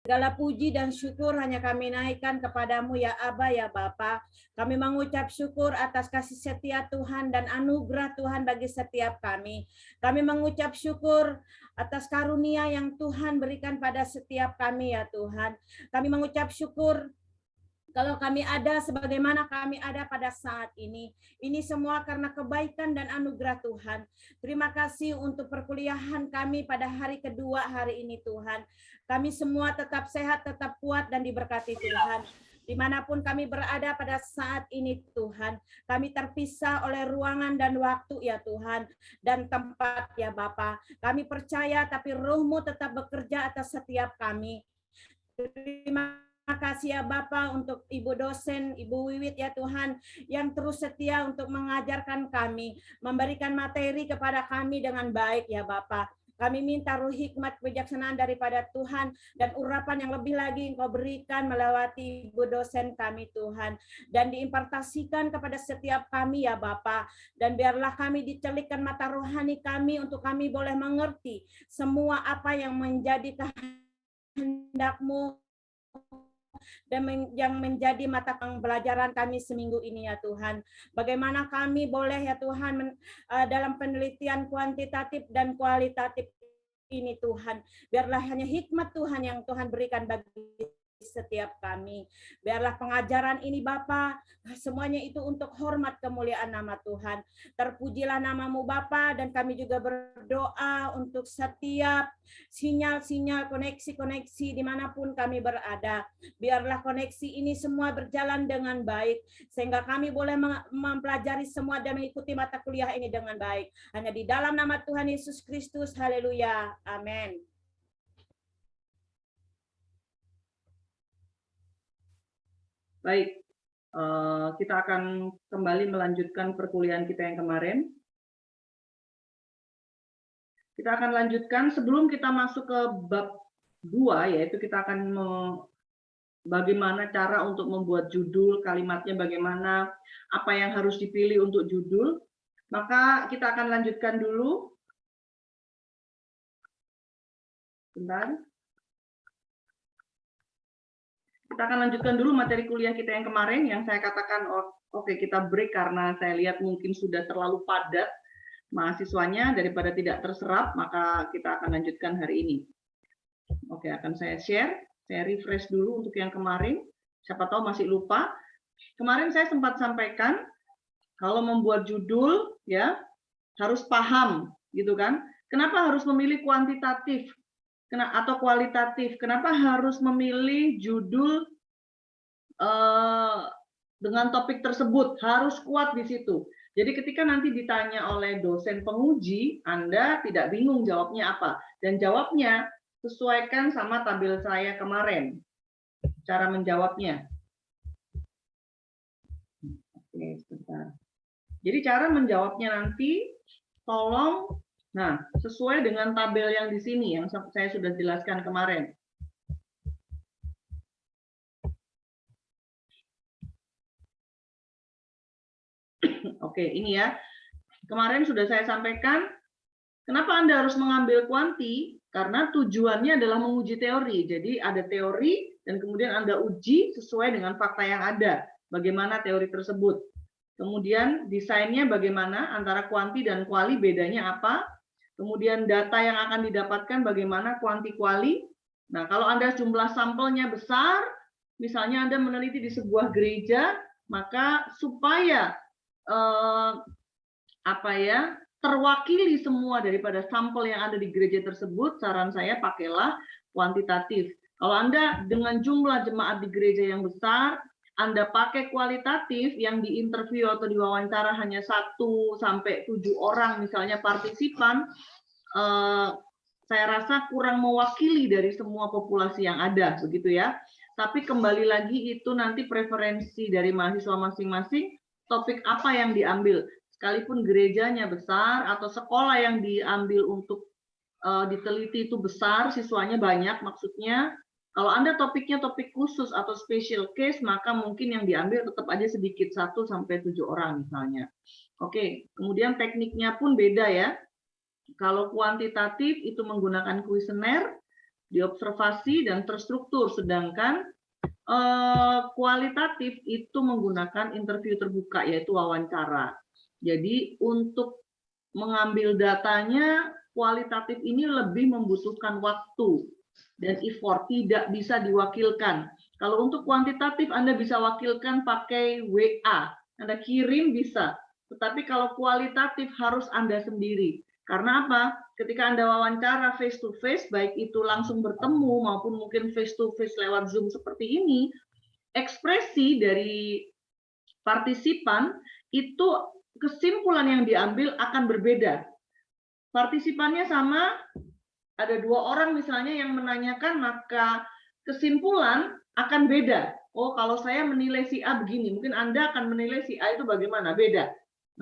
Segala puji dan syukur hanya kami naikkan kepadamu ya Aba ya Bapa. Kami mengucap syukur atas kasih setia Tuhan dan anugerah Tuhan bagi setiap kami. Kami mengucap syukur atas karunia yang Tuhan berikan pada setiap kami ya Tuhan. Kami mengucap syukur kalau kami ada sebagaimana kami ada pada saat ini. Ini semua karena kebaikan dan anugerah Tuhan. Terima kasih untuk perkuliahan kami pada hari kedua hari ini Tuhan. Kami semua tetap sehat, tetap kuat dan diberkati Tuhan. Dimanapun kami berada pada saat ini Tuhan, kami terpisah oleh ruangan dan waktu ya Tuhan, dan tempat ya Bapa. Kami percaya tapi Roh-Mu tetap bekerja atas setiap kami. Terima kasih ya Bapak untuk Ibu dosen, Ibu Wiwit ya Tuhan, yang terus setia untuk mengajarkan kami, memberikan materi kepada kami dengan baik ya Bapak. Kami minta roh hikmat kebijaksanaan daripada Tuhan dan urapan yang lebih lagi Engkau berikan melewati Ibu dosen kami Tuhan. Dan diimpartasikan kepada setiap kami ya Bapak. Dan biarlah kami dicelikkan mata rohani kami untuk kami boleh mengerti semua apa yang menjadi kehendak-Mu dan yang menjadi mata pembelajaran kami seminggu ini ya Tuhan. Bagaimana kami boleh ya Tuhan dalam penelitian kuantitatif dan kualitatif ini Tuhan. Biarlah hanya hikmat Tuhan yang Tuhan berikan bagi setiap kami. Biarlah pengajaran ini Bapa, semuanya itu untuk hormat kemuliaan nama Tuhan. Terpujilah namamu Bapa, dan kami juga berdoa untuk setiap sinyal-sinyal koneksi-koneksi dimanapun kami berada. Biarlah koneksi ini semua berjalan dengan baik, sehingga kami boleh mempelajari semua dan mengikuti mata kuliah ini dengan baik. Hanya di dalam nama Tuhan Yesus Kristus, haleluya, amin. Baik, kita akan kembali melanjutkan perkuliahan kita yang kemarin. Kita akan lanjutkan sebelum kita masuk ke bab 2, yaitu kita akan bagaimana cara untuk membuat judul, kalimatnya bagaimana, apa yang harus dipilih untuk judul. Maka kita akan lanjutkan dulu. Bentar. Kita akan lanjutkan dulu materi kuliah kita yang kemarin, yang saya katakan, oke, kita break karena saya lihat mungkin sudah terlalu padat mahasiswanya, daripada tidak terserap, maka kita akan lanjutkan hari ini. Oke, akan saya share, saya refresh dulu untuk yang kemarin, siapa tahu masih lupa. Kemarin saya sempat sampaikan, kalau membuat judul, ya, harus paham, gitu kan. Kenapa harus memilih kuantitatif atau kualitatif? Kenapa harus memilih judul dengan topik tersebut? Harus kuat di situ. Jadi ketika nanti ditanya oleh dosen penguji, Anda tidak bingung jawabnya apa. Dan jawabnya sesuaikan sama tabel saya kemarin. Cara menjawabnya. Oke, sebentar. Jadi cara menjawabnya nanti, tolong, nah, sesuai dengan tabel yang di sini, yang saya sudah jelaskan kemarin. Oke, ini ya. Kemarin sudah saya sampaikan, kenapa Anda harus mengambil kuanti? Karena tujuannya adalah menguji teori. Jadi ada teori, dan kemudian Anda uji sesuai dengan fakta yang ada. Bagaimana teori tersebut. Kemudian desainnya bagaimana, antara kuanti dan kuali bedanya apa. Kemudian data yang akan didapatkan bagaimana kuanti kuali. Nah, kalau Anda jumlah sampelnya besar, misalnya Anda meneliti di sebuah gereja, maka supaya terwakili semua daripada sampel yang ada di gereja tersebut, saran saya pakailah kuantitatif. Kalau Anda dengan jumlah jemaat di gereja yang besar, Anda pakai kualitatif yang diinterview atau diwawancara hanya 1 sampai 7 orang misalnya partisipan, saya rasa kurang mewakili dari semua populasi yang ada, begitu ya. Tapi kembali lagi itu nanti preferensi dari mahasiswa masing-masing, topik apa yang diambil. Sekalipun gerejanya besar atau sekolah yang diambil untuk diteliti itu besar, siswanya banyak, maksudnya kalau Anda topiknya topik khusus atau special case, maka mungkin yang diambil tetap aja sedikit, 1 sampai 7 orang misalnya. Oke, kemudian tekniknya pun beda ya. Kalau kuantitatif itu menggunakan kuesioner, diobservasi dan terstruktur, sedangkan kualitatif itu menggunakan interview terbuka, yaitu wawancara. Jadi untuk mengambil datanya, kualitatif ini lebih membutuhkan waktu dan effort, tidak bisa diwakilkan. Kalau untuk kuantitatif Anda bisa wakilkan pakai WA, Anda kirim bisa. Tetapi kalau kualitatif harus Anda sendiri. Karena apa? Ketika Anda wawancara face to face, baik itu langsung bertemu maupun mungkin face to face lewat Zoom seperti ini, ekspresi dari partisipan itu kesimpulan yang diambil akan berbeda. Partisipannya sama, ada 2 orang misalnya yang menanyakan, maka kesimpulan akan beda. Oh, kalau saya menilai si A begini, mungkin Anda akan menilai si A itu bagaimana? Beda.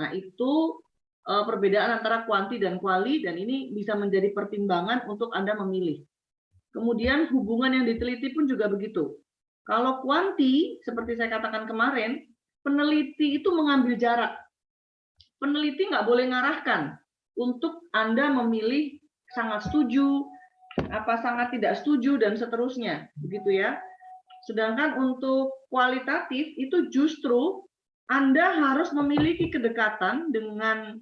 Nah, itu perbedaan antara kuanti dan kuali, dan ini bisa menjadi pertimbangan untuk Anda memilih. Kemudian hubungan yang diteliti pun juga begitu. Kalau kuanti, seperti saya katakan kemarin, peneliti itu mengambil jarak. Peneliti nggak boleh ngarahkan untuk Anda memilih sangat setuju, apa sangat tidak setuju, dan seterusnya. Begitu ya. Sedangkan untuk kualitatif itu justru Anda harus memiliki kedekatan dengan,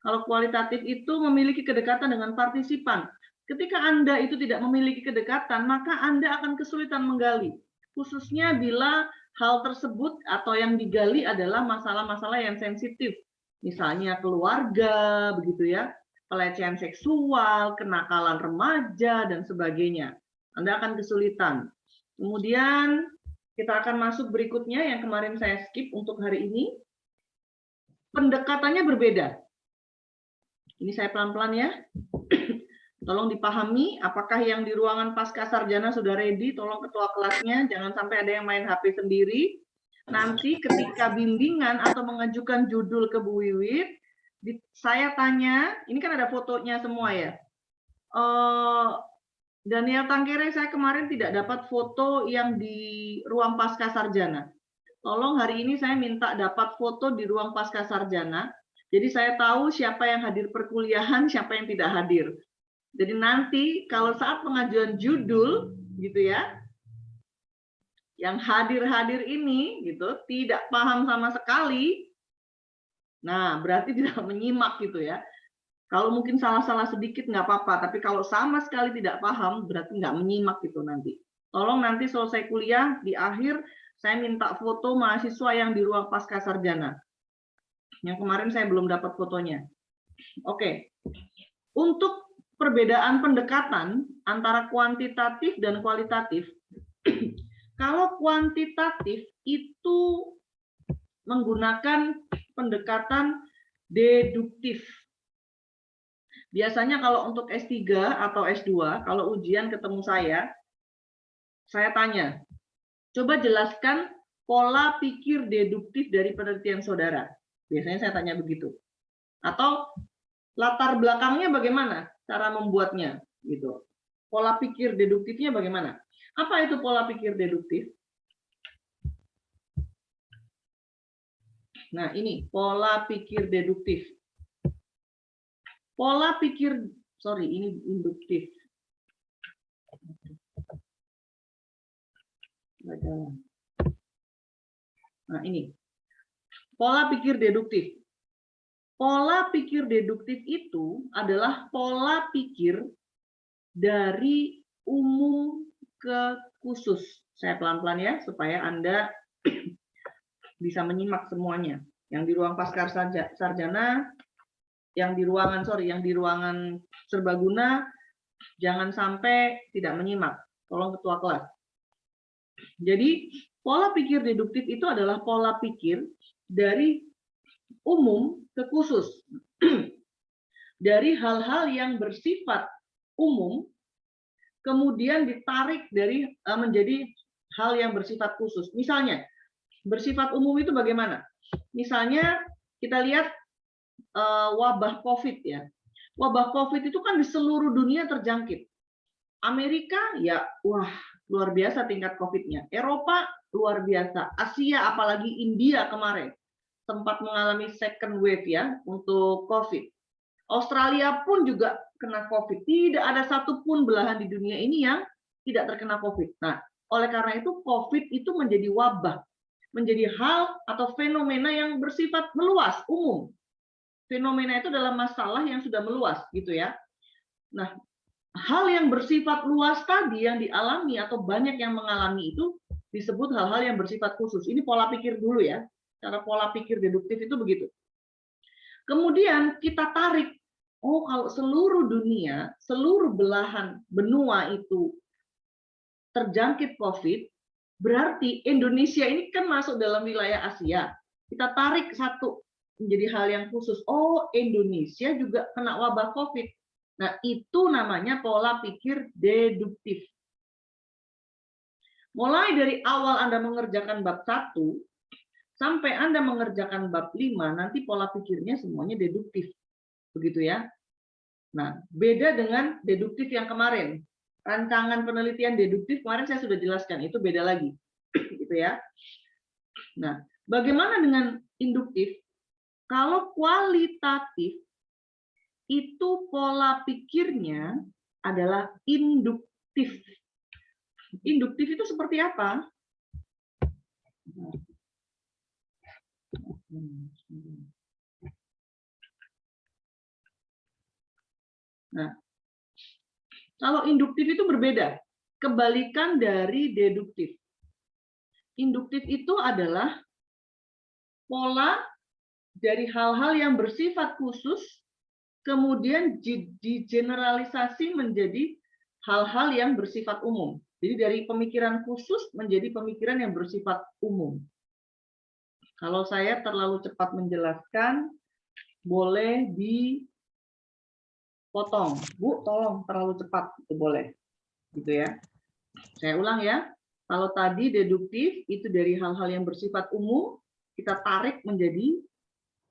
kalau kualitatif itu memiliki kedekatan dengan partisipan. Ketika Anda itu tidak memiliki kedekatan, maka Anda akan kesulitan menggali. Khususnya bila hal tersebut atau yang digali adalah masalah-masalah yang sensitif. Misalnya keluarga, begitu ya, pelecehan seksual, kenakalan remaja, dan sebagainya. Anda akan kesulitan. Kemudian kita akan masuk berikutnya yang kemarin saya skip untuk hari ini. Pendekatannya berbeda. Ini saya pelan-pelan ya. Tolong dipahami, apakah yang di ruangan pasca sarjana sudah ready? Tolong ketua kelasnya, jangan sampai ada yang main HP sendiri. Nanti ketika bimbingan atau mengajukan judul ke Bu Wiwit, saya tanya, ini kan ada fotonya semua ya. Daniel Tangkere, saya kemarin tidak dapat foto yang di ruang pasca sarjana. Tolong hari ini saya minta dapat foto di ruang pasca sarjana. Jadi saya tahu siapa yang hadir perkuliahan, siapa yang tidak hadir. Jadi nanti kalau saat pengajuan judul gitu ya, yang hadir-hadir ini gitu tidak paham sama sekali, nah berarti tidak menyimak gitu ya. Kalau mungkin salah-salah sedikit nggak apa-apa, tapi kalau sama sekali tidak paham berarti nggak menyimak gitu nanti. Tolong nanti selesai kuliah di akhir saya minta foto mahasiswa yang di ruang pasca sarjana. Yang kemarin saya belum dapat fotonya. Oke. Untuk perbedaan pendekatan antara kuantitatif dan kualitatif, kalau kuantitatif itu menggunakan pendekatan deduktif. Biasanya kalau untuk S3 atau S2, kalau ujian ketemu saya tanya, coba jelaskan pola pikir deduktif dari penelitian saudara. Biasanya saya tanya begitu. Atau latar belakangnya bagaimana cara membuatnya gitu. Pola pikir deduktifnya bagaimana? Apa itu pola pikir deduktif? Nah, ini pola pikir deduktif. Pola pikir, sorry, ini induktif. Nah, ini. Pola pikir deduktif. Pola pikir deduktif itu adalah pola pikir dari umum ke khusus. Saya pelan-pelan ya, supaya Anda bisa menyimak semuanya. Yang di ruang pasca sarjana, yang di ruangan serbaguna, jangan sampai tidak menyimak. Tolong ketua kelas. Jadi, pola pikir deduktif itu adalah pola pikir dari umum ke khusus. Dari hal-hal yang bersifat umum, kemudian ditarik menjadi hal yang bersifat khusus. Misalnya, bersifat umum itu bagaimana? Misalnya, kita lihat wabah COVID ya. Wabah COVID itu kan di seluruh dunia terjangkit. Amerika, ya, wah, luar biasa tingkat COVID-nya. Eropa, luar biasa. Asia, apalagi India kemarin, sempat mengalami second wave ya untuk COVID. Australia pun juga kena COVID. Tidak ada satupun belahan di dunia ini yang tidak terkena COVID. Nah, oleh karena itu COVID itu menjadi wabah, menjadi hal atau fenomena yang bersifat meluas, umum. Fenomena itu adalah masalah yang sudah meluas, gitu ya. Nah, hal yang bersifat luas tadi yang dialami atau banyak yang mengalami itu disebut hal-hal yang bersifat khusus. Ini pola pikir dulu ya. Cara pola pikir deduktif itu begitu. Kemudian kita tarik, oh kalau seluruh dunia, seluruh belahan benua itu terjangkit COVID, berarti Indonesia ini kan masuk dalam wilayah Asia. Kita tarik satu menjadi hal yang khusus. Oh, Indonesia juga kena wabah COVID. Nah, itu namanya pola pikir deduktif. Mulai dari awal Anda mengerjakan bab 1 sampai Anda mengerjakan bab 5, nanti pola pikirnya semuanya deduktif. Begitu ya. Nah, beda dengan deduktif yang kemarin. Rancangan penelitian deduktif kemarin saya sudah jelaskan, itu beda lagi. Gitu ya. Nah, bagaimana dengan induktif? Kalau kualitatif itu pola pikirnya adalah induktif. Induktif itu seperti apa? Nah, kalau induktif itu berbeda, kebalikan dari deduktif. Induktif itu adalah pola dari hal-hal yang bersifat khusus, kemudian digeneralisasi menjadi hal-hal yang bersifat umum. Jadi dari pemikiran khusus menjadi pemikiran yang bersifat umum. Kalau saya terlalu cepat menjelaskan, boleh dipotong. Bu, tolong terlalu cepat, itu boleh. Gitu ya. Saya ulang ya. Kalau tadi deduktif itu dari hal-hal yang bersifat umum, kita tarik menjadi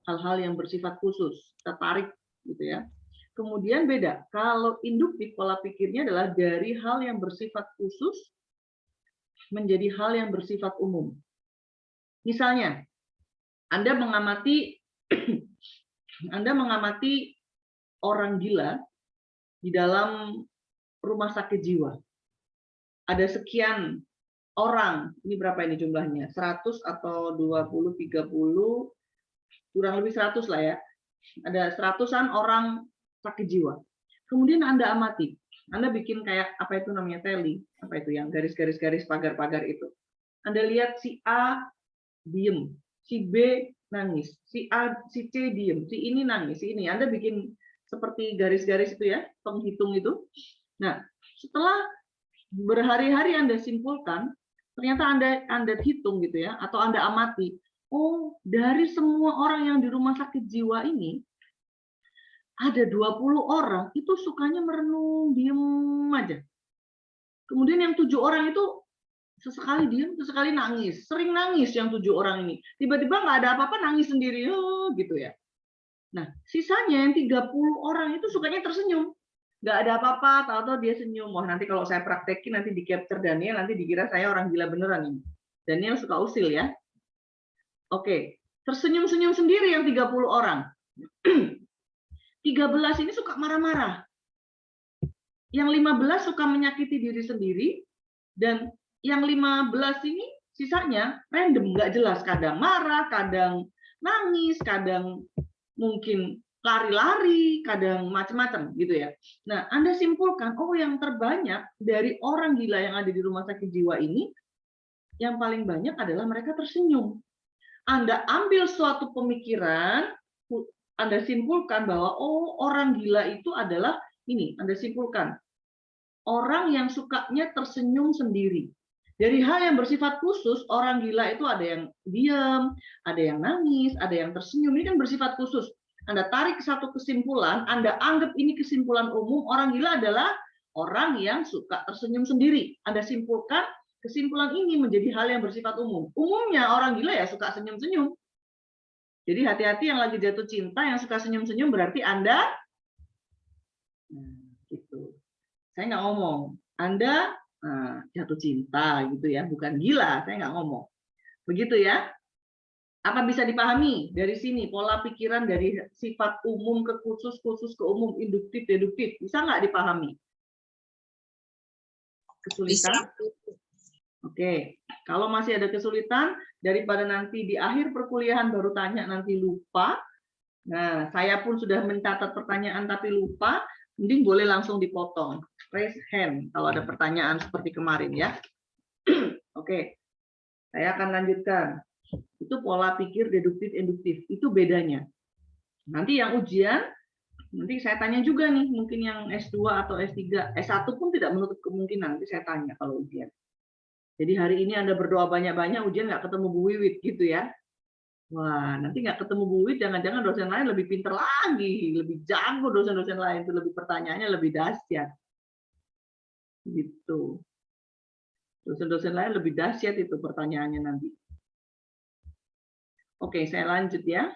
hal-hal yang bersifat khusus. Kita tarik gitu ya. Kemudian beda. Kalau induktif pola pikirnya adalah dari hal yang bersifat khusus menjadi hal yang bersifat umum. Misalnya, Anda mengamati orang gila di dalam rumah sakit jiwa. Ada sekian orang, ini berapa ini jumlahnya? 100 atau 20, 30, kurang lebih 100 lah ya. Ada 100-an orang sakit jiwa. Kemudian Anda amati, Anda bikin kayak apa itu namanya teli, apa itu yang garis-garis pagar-pagar itu. Anda lihat si A diem, si B nangis, si A, si C diem, si ini nangis, si ini. Anda bikin seperti garis-garis itu ya, penghitung itu. Nah, setelah berhari-hari Anda simpulkan, ternyata Anda hitung gitu ya, atau Anda amati, oh dari semua orang yang di rumah sakit jiwa ini, ada 20 orang itu sukanya merenung, diem aja. Kemudian yang 7 orang itu sesekali diem, sesekali nangis. Sering nangis yang 7 orang ini. Tiba-tiba nggak ada apa-apa, nangis sendiri. Oh, gitu ya. Nah, sisanya yang 30 orang itu sukanya tersenyum. Nggak ada apa-apa, tahu-tahu dia senyum. Wah, nanti kalau saya praktekin, nanti di capture Daniel, nanti dikira saya orang gila beneran ini. Daniel suka usil ya. Oke, tersenyum-senyum sendiri yang 30 orang. 13 ini suka marah-marah. Yang 15 suka menyakiti diri sendiri, dan yang 15 ini sisanya random, nggak jelas. Kadang marah, kadang nangis, kadang mungkin lari-lari, kadang macam-macam gitu ya. Nah, Anda simpulkan, oh yang terbanyak dari orang gila yang ada di rumah sakit jiwa ini, yang paling banyak adalah mereka tersenyum. Anda ambil suatu pemikiran, Anda simpulkan bahwa oh orang gila itu adalah ini, Anda simpulkan. Orang yang sukanya tersenyum sendiri. Dari hal yang bersifat khusus, orang gila itu ada yang diam, ada yang nangis, ada yang tersenyum. Ini kan bersifat khusus. Anda tarik satu kesimpulan, Anda anggap ini kesimpulan umum, orang gila adalah orang yang suka tersenyum sendiri. Anda simpulkan, kesimpulan ini menjadi hal yang bersifat umum. Umumnya orang gila ya suka senyum-senyum. Jadi hati-hati yang lagi jatuh cinta, yang suka senyum-senyum berarti Anda, nah, gitu. Saya nggak ngomong, Anda jatuh cinta gitu ya, bukan gila, saya nggak ngomong. Begitu ya. Apa bisa dipahami dari sini pola pikiran dari sifat umum ke khusus, khusus ke umum, induktif, deduktif, bisa nggak dipahami? Kesulitan? Oke, kalau masih ada kesulitan, daripada nanti di akhir perkuliahan baru tanya nanti lupa. Nah, saya pun sudah mencatat pertanyaan tapi lupa, mending boleh langsung dipotong. Raise hand kalau ada pertanyaan seperti kemarin ya. Oke, saya akan lanjutkan. Itu pola pikir deduktif induktif, itu bedanya. Nanti yang ujian, nanti saya tanya juga nih, mungkin yang S2 atau S3, S1 pun tidak menutup kemungkinan, nanti saya tanya kalau ujian. Jadi hari ini Anda berdoa banyak-banyak, ujian nggak ketemu Bu Wiwit gitu ya. Wah, nanti nggak ketemu Bu Wiwit, jangan-jangan dosen lain lebih pinter lagi, lebih jago dosen-dosen lain, itu lebih pertanyaannya lebih dahsyat. Gitu. Dosen-dosen lain lebih dahsyat itu pertanyaannya nanti. Oke, saya lanjut ya.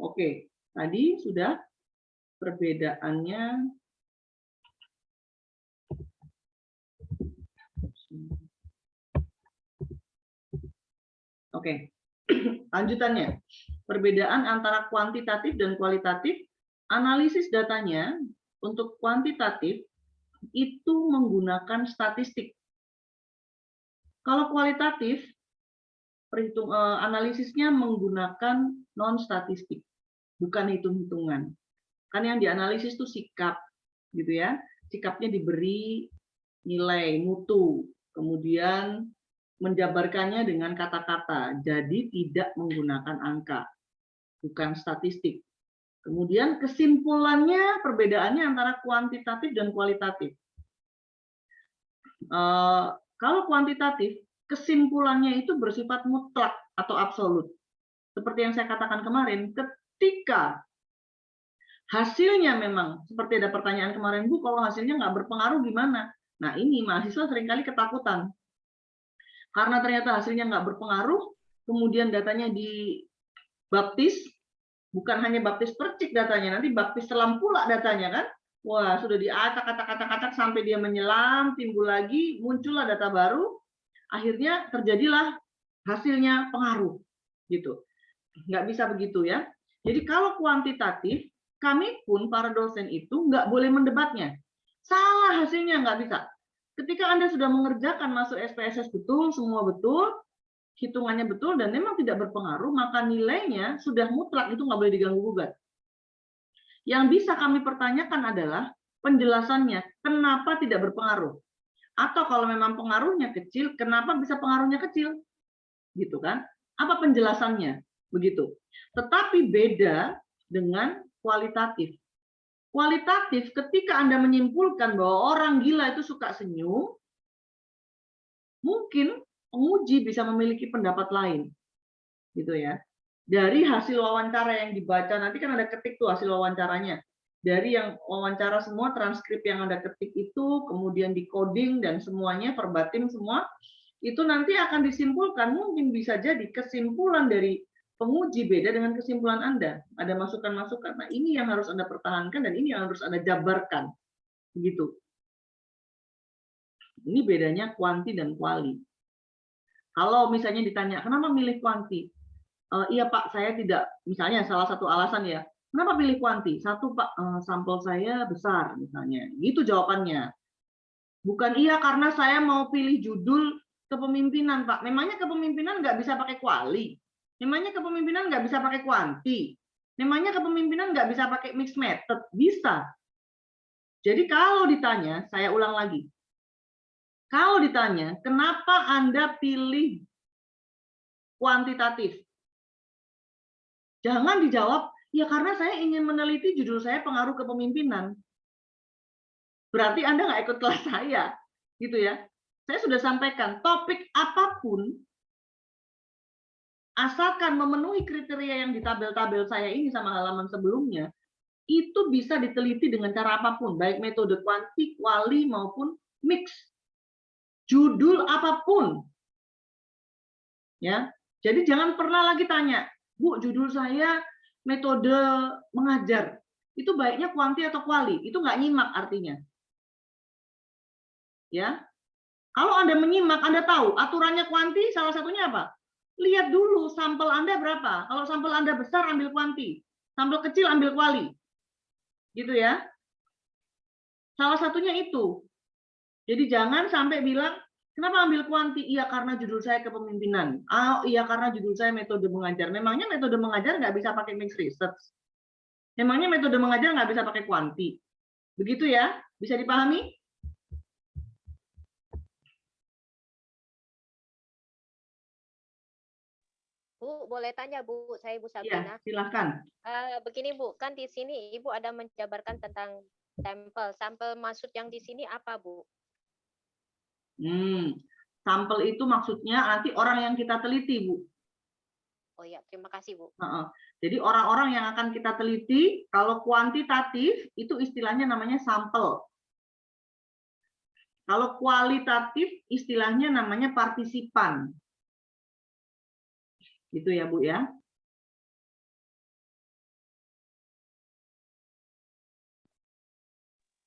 Oke, tadi sudah perbedaannya. Oke, lanjutannya. Perbedaan antara kuantitatif dan kualitatif, analisis datanya untuk kuantitatif itu menggunakan statistik. Kalau kualitatif, analisisnya menggunakan non-statistik, bukan hitung-hitungan. Kan yang dianalisis itu sikap, gitu ya. Sikapnya diberi nilai mutu, kemudian menjabarkannya dengan kata-kata, jadi tidak menggunakan angka, bukan statistik. Kemudian kesimpulannya, perbedaannya antara kuantitatif dan kualitatif. Kalau kuantitatif, kesimpulannya itu bersifat mutlak atau absolut. Seperti yang saya katakan kemarin, ketika hasilnya memang, seperti ada pertanyaan kemarin, Bu, kalau hasilnya nggak berpengaruh gimana? Nah, ini mahasiswa seringkali ketakutan. Karena ternyata hasilnya nggak berpengaruh, kemudian datanya dibaptis, bukan hanya baptis percik datanya, nanti baptis selam pula datanya kan? Wah, sudah diacak-acak sampai dia menyelam, timbul lagi, muncullah data baru, akhirnya terjadilah hasilnya pengaruh, gitu. Nggak bisa begitu ya. Jadi kalau kuantitatif, kami pun para dosen itu nggak boleh mendebatnya. Salah hasilnya nggak bisa. Ketika Anda sudah mengerjakan masuk SPSS betul, semua betul, hitungannya betul, dan memang tidak berpengaruh, maka nilainya sudah mutlak, itu nggak boleh diganggu-gugat. Yang bisa kami pertanyakan adalah penjelasannya, kenapa tidak berpengaruh? Atau kalau memang pengaruhnya kecil, kenapa bisa pengaruhnya kecil? Gitu kan? Apa penjelasannya? Begitu. Tetapi beda dengan kualitatif. Kualitatif, ketika Anda menyimpulkan bahwa orang gila itu suka senyum, mungkin penguji bisa memiliki pendapat lain. Gitu ya. Dari hasil wawancara yang dibaca, nanti kan ada ketik tuh hasil wawancaranya. Dari yang wawancara semua, transkrip yang Anda ketik itu, kemudian di coding dan semuanya, verbatim semua, itu nanti akan disimpulkan, mungkin bisa jadi kesimpulan dari penguji beda dengan kesimpulan Anda. Ada masukan-masukan. Nah, ini yang harus Anda pertahankan dan ini yang harus Anda jabarkan. Begitu. Ini bedanya kuanti dan kuali. Kalau misalnya ditanya, kenapa milih kuanti? Iya Pak, saya tidak, misalnya salah satu alasan ya, kenapa pilih kuanti? Satu Pak, sampel saya besar misalnya, gitu jawabannya. Bukan iya karena saya mau pilih judul kepemimpinan Pak, memangnya kepemimpinan nggak bisa pakai kuali, memangnya kepemimpinan nggak bisa pakai kuanti, memangnya kepemimpinan nggak bisa pakai mixed method, bisa. Jadi kalau ditanya, saya ulang lagi, kalau ditanya kenapa Anda pilih kuantitatif, jangan dijawab, ya karena saya ingin meneliti judul saya pengaruh kepemimpinan. Berarti Anda nggak ikut kelas saya, gitu ya. Saya sudah sampaikan, topik apapun, asalkan memenuhi kriteria yang di tabel-tabel saya ini sama halaman sebelumnya, itu bisa diteliti dengan cara apapun, baik metode kuanti, kuali, maupun mix. Judul apapun. Ya. Jadi jangan pernah lagi tanya, Bu, judul saya metode mengajar. Itu baiknya kuanti atau kuali? Itu nggak nyimak artinya. Ya. Kalau Anda menyimak, Anda tahu aturannya kuanti salah satunya apa? Lihat dulu sampel Anda berapa. Kalau sampel Anda besar, ambil kuanti. Sampel kecil ambil kuali. Gitu ya. Salah satunya itu. Jadi jangan sampai bilang, kenapa ambil kuanti? Iya karena judul saya kepemimpinan. Oh iya karena judul saya metode mengajar. Memangnya metode mengajar nggak bisa pakai mixed research? Memangnya metode mengajar nggak bisa pakai kuanti? Begitu ya? Bisa dipahami? Bu, boleh tanya Bu, saya Bu Iya, Sabrina. silahkan. Begini Bu, kan di sini Ibu ada menjabarkan tentang sampel. Sampel maksud yang di sini apa Bu? Sampel itu maksudnya nanti orang yang kita teliti, Bu. Oh ya, terima kasih Bu. Jadi orang-orang yang akan kita teliti, kalau kuantitatif itu istilahnya namanya sampel. Kalau kualitatif istilahnya namanya partisipan. Gitu ya, Bu ya.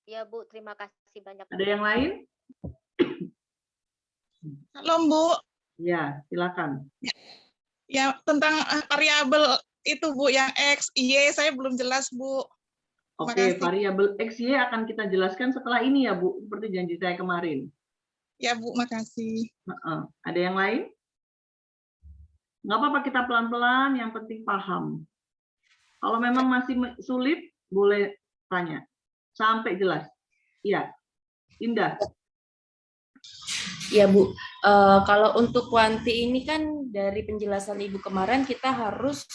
Ya Bu, terima kasih banyak. Ada yang lain? Halo Bu, Ya, silakan. ya tentang variabel itu Bu, yang X, Y, saya belum jelas Bu. Oke, Makasih. variabel X, Y akan kita jelaskan setelah ini ya Bu, seperti janji saya kemarin. Ya Bu, makasih. Ada yang lain? Nggak apa-apa, kita pelan-pelan, yang penting paham. Kalau memang masih sulit, boleh tanya. Sampai jelas. Iya. Indah. Ya Bu, kalau untuk kuanti ini kan dari penjelasan Ibu kemarin kita harus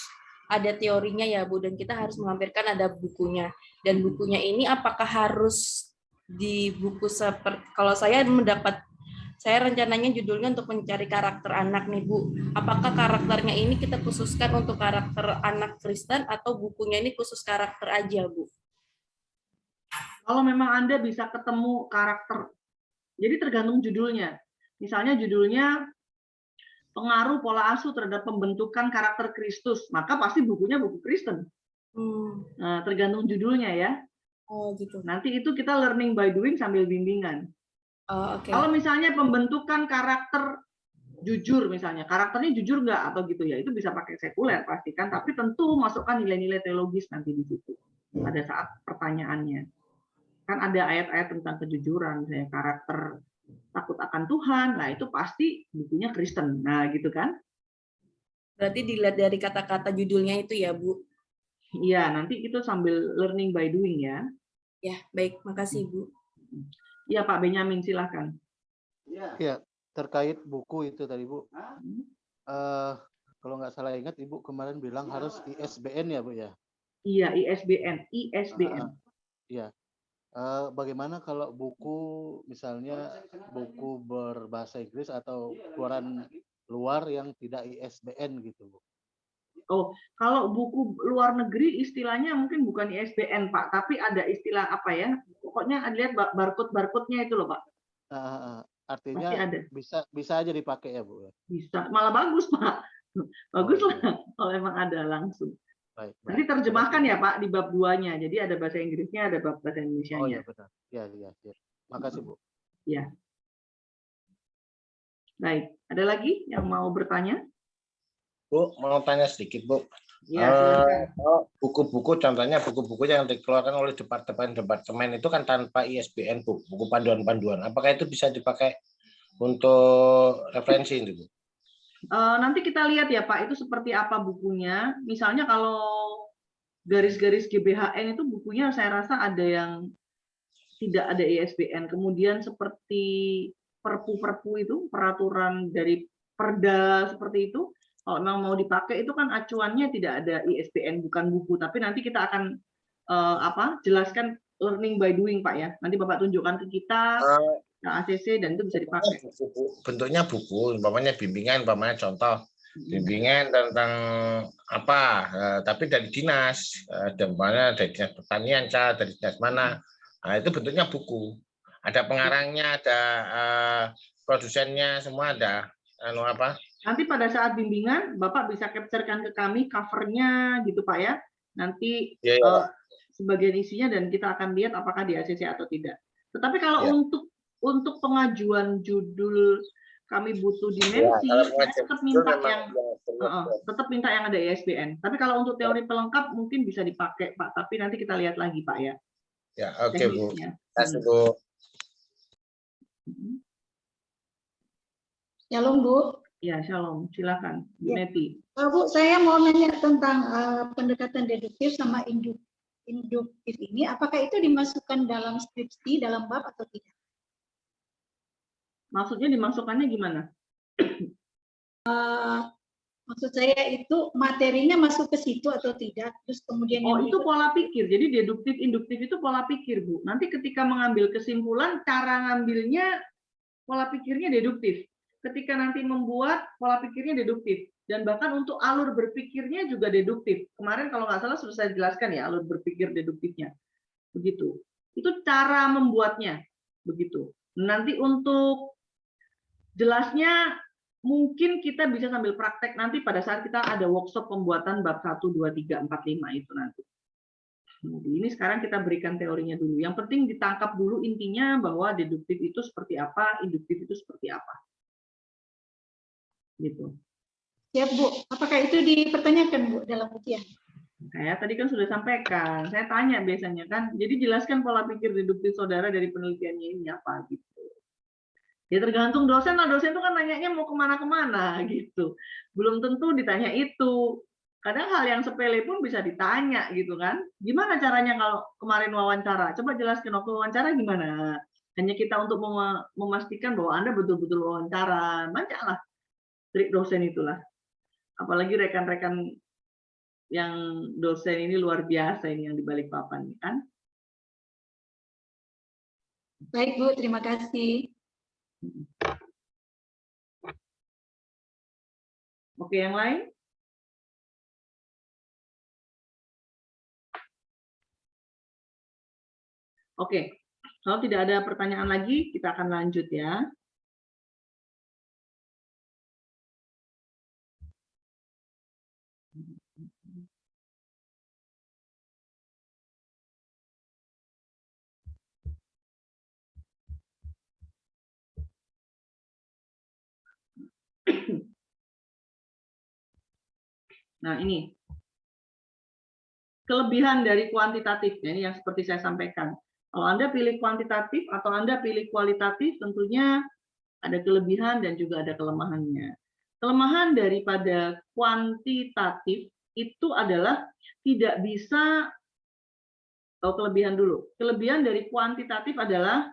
ada teorinya ya Bu, dan kita harus melampirkan ada bukunya. Dan bukunya ini apakah harus di buku seperti, kalau saya rencananya judulnya untuk mencari karakter anak nih Bu. Apakah karakternya ini kita khususkan untuk karakter anak Kristen atau bukunya ini khusus karakter aja Bu? Kalau memang Anda bisa ketemu karakter, jadi tergantung judulnya. Misalnya judulnya pengaruh pola asuh terhadap pembentukan karakter Kristus, maka pasti bukunya buku Kristen. Nah, tergantung judulnya ya. Oh gitu. Nanti itu kita learning by doing sambil bimbingan. Okay. Kalau misalnya pembentukan karakter jujur, misalnya karakternya jujur nggak atau gitu ya, itu bisa pakai sekuler pastikan, tapi tentu masukkan nilai-nilai teologis nanti di situ pada saat pertanyaannya. Kan ada ayat-ayat tentang kejujuran, misalnya karakter takut akan Tuhan, nah itu pasti bukunya Kristen, nah gitu kan? Berarti dilihat dari kata-kata judulnya itu ya Bu? Iya, nanti itu sambil learning by doing ya. Ya, baik, makasih Bu. Iya Pak Benyamin, silahkan. Ya, terkait buku itu tadi Bu. Kalau nggak salah ingat Ibu kemarin bilang harus ISBN ya Bu ya? Iya, ISBN. Iya. Bagaimana kalau buku misalnya buku berbahasa Inggris atau keluaran luar yang tidak ISBN gitu Bu? Oh, kalau buku luar negeri istilahnya mungkin bukan ISBN Pak, tapi ada istilah apa ya? Pokoknya lihat barcode-nya itu loh Pak. Artinya ada. bisa aja dipakai ya Bu? Bisa, malah bagus Pak. Bagus lah kalau emang ada langsung. Baik. Nanti terjemahkan ya Pak di bab 2-nya. Jadi ada bahasa Inggrisnya, ada bab bahasa Indonesianya. Oh iya benar. Iya. Makasih Bu. Ya. Baik, ada lagi yang mau bertanya? Bu, mau tanya sedikit Bu. Ya, silakan. Buku-buku, contohnya buku-buku yang dikeluarkan oleh departemen itu kan tanpa ISBN Bu, buku panduan-panduan. Apakah itu bisa dipakai untuk referensi ini Bu? Nanti kita lihat ya Pak, itu seperti apa bukunya. Misalnya kalau garis-garis GBHN itu bukunya saya rasa ada yang tidak ada ISBN. Kemudian seperti perpu-perpu itu, peraturan dari perda seperti itu, kalau memang mau dipakai itu kan acuannya tidak ada ISBN, bukan buku. Tapi nanti kita akan jelaskan learning by doing Pak ya. Nanti Bapak tunjukkan ke kita ACC dan itu bisa dipakai. Bentuknya buku, umpamanya bimbingan, umpamanya contoh bimbingan tentang apa, tapi dari dinas, umpamanya dari dinas pertanian, dari dinas mana. Nah, itu bentuknya buku. Ada pengarangnya, ada produsennya, semua ada. Nanti pada saat bimbingan, Bapak bisa capture-kan ke kami covernya gitu Pak ya. Nanti sebagian isinya dan kita akan lihat apakah di ACC atau tidak. Tetapi kalau untuk pengajuan judul kami butuh Ya, dimensi, kalau saya mengajar tetap judul minta memang yang yang tetap minta yang ada ISBN. Tapi kalau untuk teori pelengkap mungkin bisa dipakai, Pak. Tapi nanti kita lihat lagi, Pak, ya. ya, oke Bu. Teknisnya. Terima kasih Bu. Shalom, Bu. Ya, shalom. Silakan, Bu Ya. Neti. Bu, saya mau nanya tentang pendekatan deduktif sama induktif ini. Apakah itu dimasukkan dalam skripsi, dalam bab atau tidak? Maksudnya dimasukkannya gimana? Maksud saya itu materinya masuk ke situ atau tidak? Terus kemudian Oh, yang itu pola pikir. Jadi deduktif, induktif itu pola pikir, Bu. Nanti ketika mengambil kesimpulan, cara ngambilnya pola pikirnya deduktif. Ketika nanti membuat, pola pikirnya deduktif. Dan bahkan untuk alur berpikirnya juga deduktif. Kemarin kalau nggak salah sudah saya jelaskan ya, alur berpikir deduktifnya. Begitu. Itu cara membuatnya. Begitu. Nanti untuk jelasnya mungkin kita bisa sambil praktek nanti pada saat kita ada workshop pembuatan bab 1, 2, 3, 4, 5 itu nanti. Jadi ini sekarang kita berikan teorinya dulu. Yang penting ditangkap dulu intinya bahwa deduktif itu seperti apa, induktif itu seperti apa. Gitu. Ya, Bu. Apakah itu dipertanyakan, Bu, dalam ujian? Saya tadi kan sudah sampaikan. Saya tanya biasanya kan. Jadi jelaskan pola pikir deduktif saudara dari penelitiannya ini apa gitu. Ya tergantung dosen lah, dosen itu kan nanyanya mau kemana-kemana gitu. Belum tentu ditanya itu. Kadang hal yang sepele pun bisa ditanya gitu kan. Gimana caranya kalau kemarin wawancara? Coba jelaskan waktu wawancara gimana? Hanya kita untuk memastikan bahwa Anda betul-betul wawancara. Banyaklah trik dosen itulah. Apalagi rekan-rekan yang dosen ini luar biasa ini yang di Balikpapan kan. Baik, Bu. Terima kasih. Oke, yang lain? Oke, kalau tidak ada pertanyaan lagi, kita akan lanjut ya. Nah, ini kelebihan dari kuantitatif, ini yang seperti saya sampaikan. Kalau Anda pilih kuantitatif atau Anda pilih kualitatif, tentunya ada kelebihan dan juga ada kelemahannya. Kelemahan daripada kuantitatif itu adalah tidak bisa, atau kelebihan dulu. Kelebihan dari kuantitatif adalah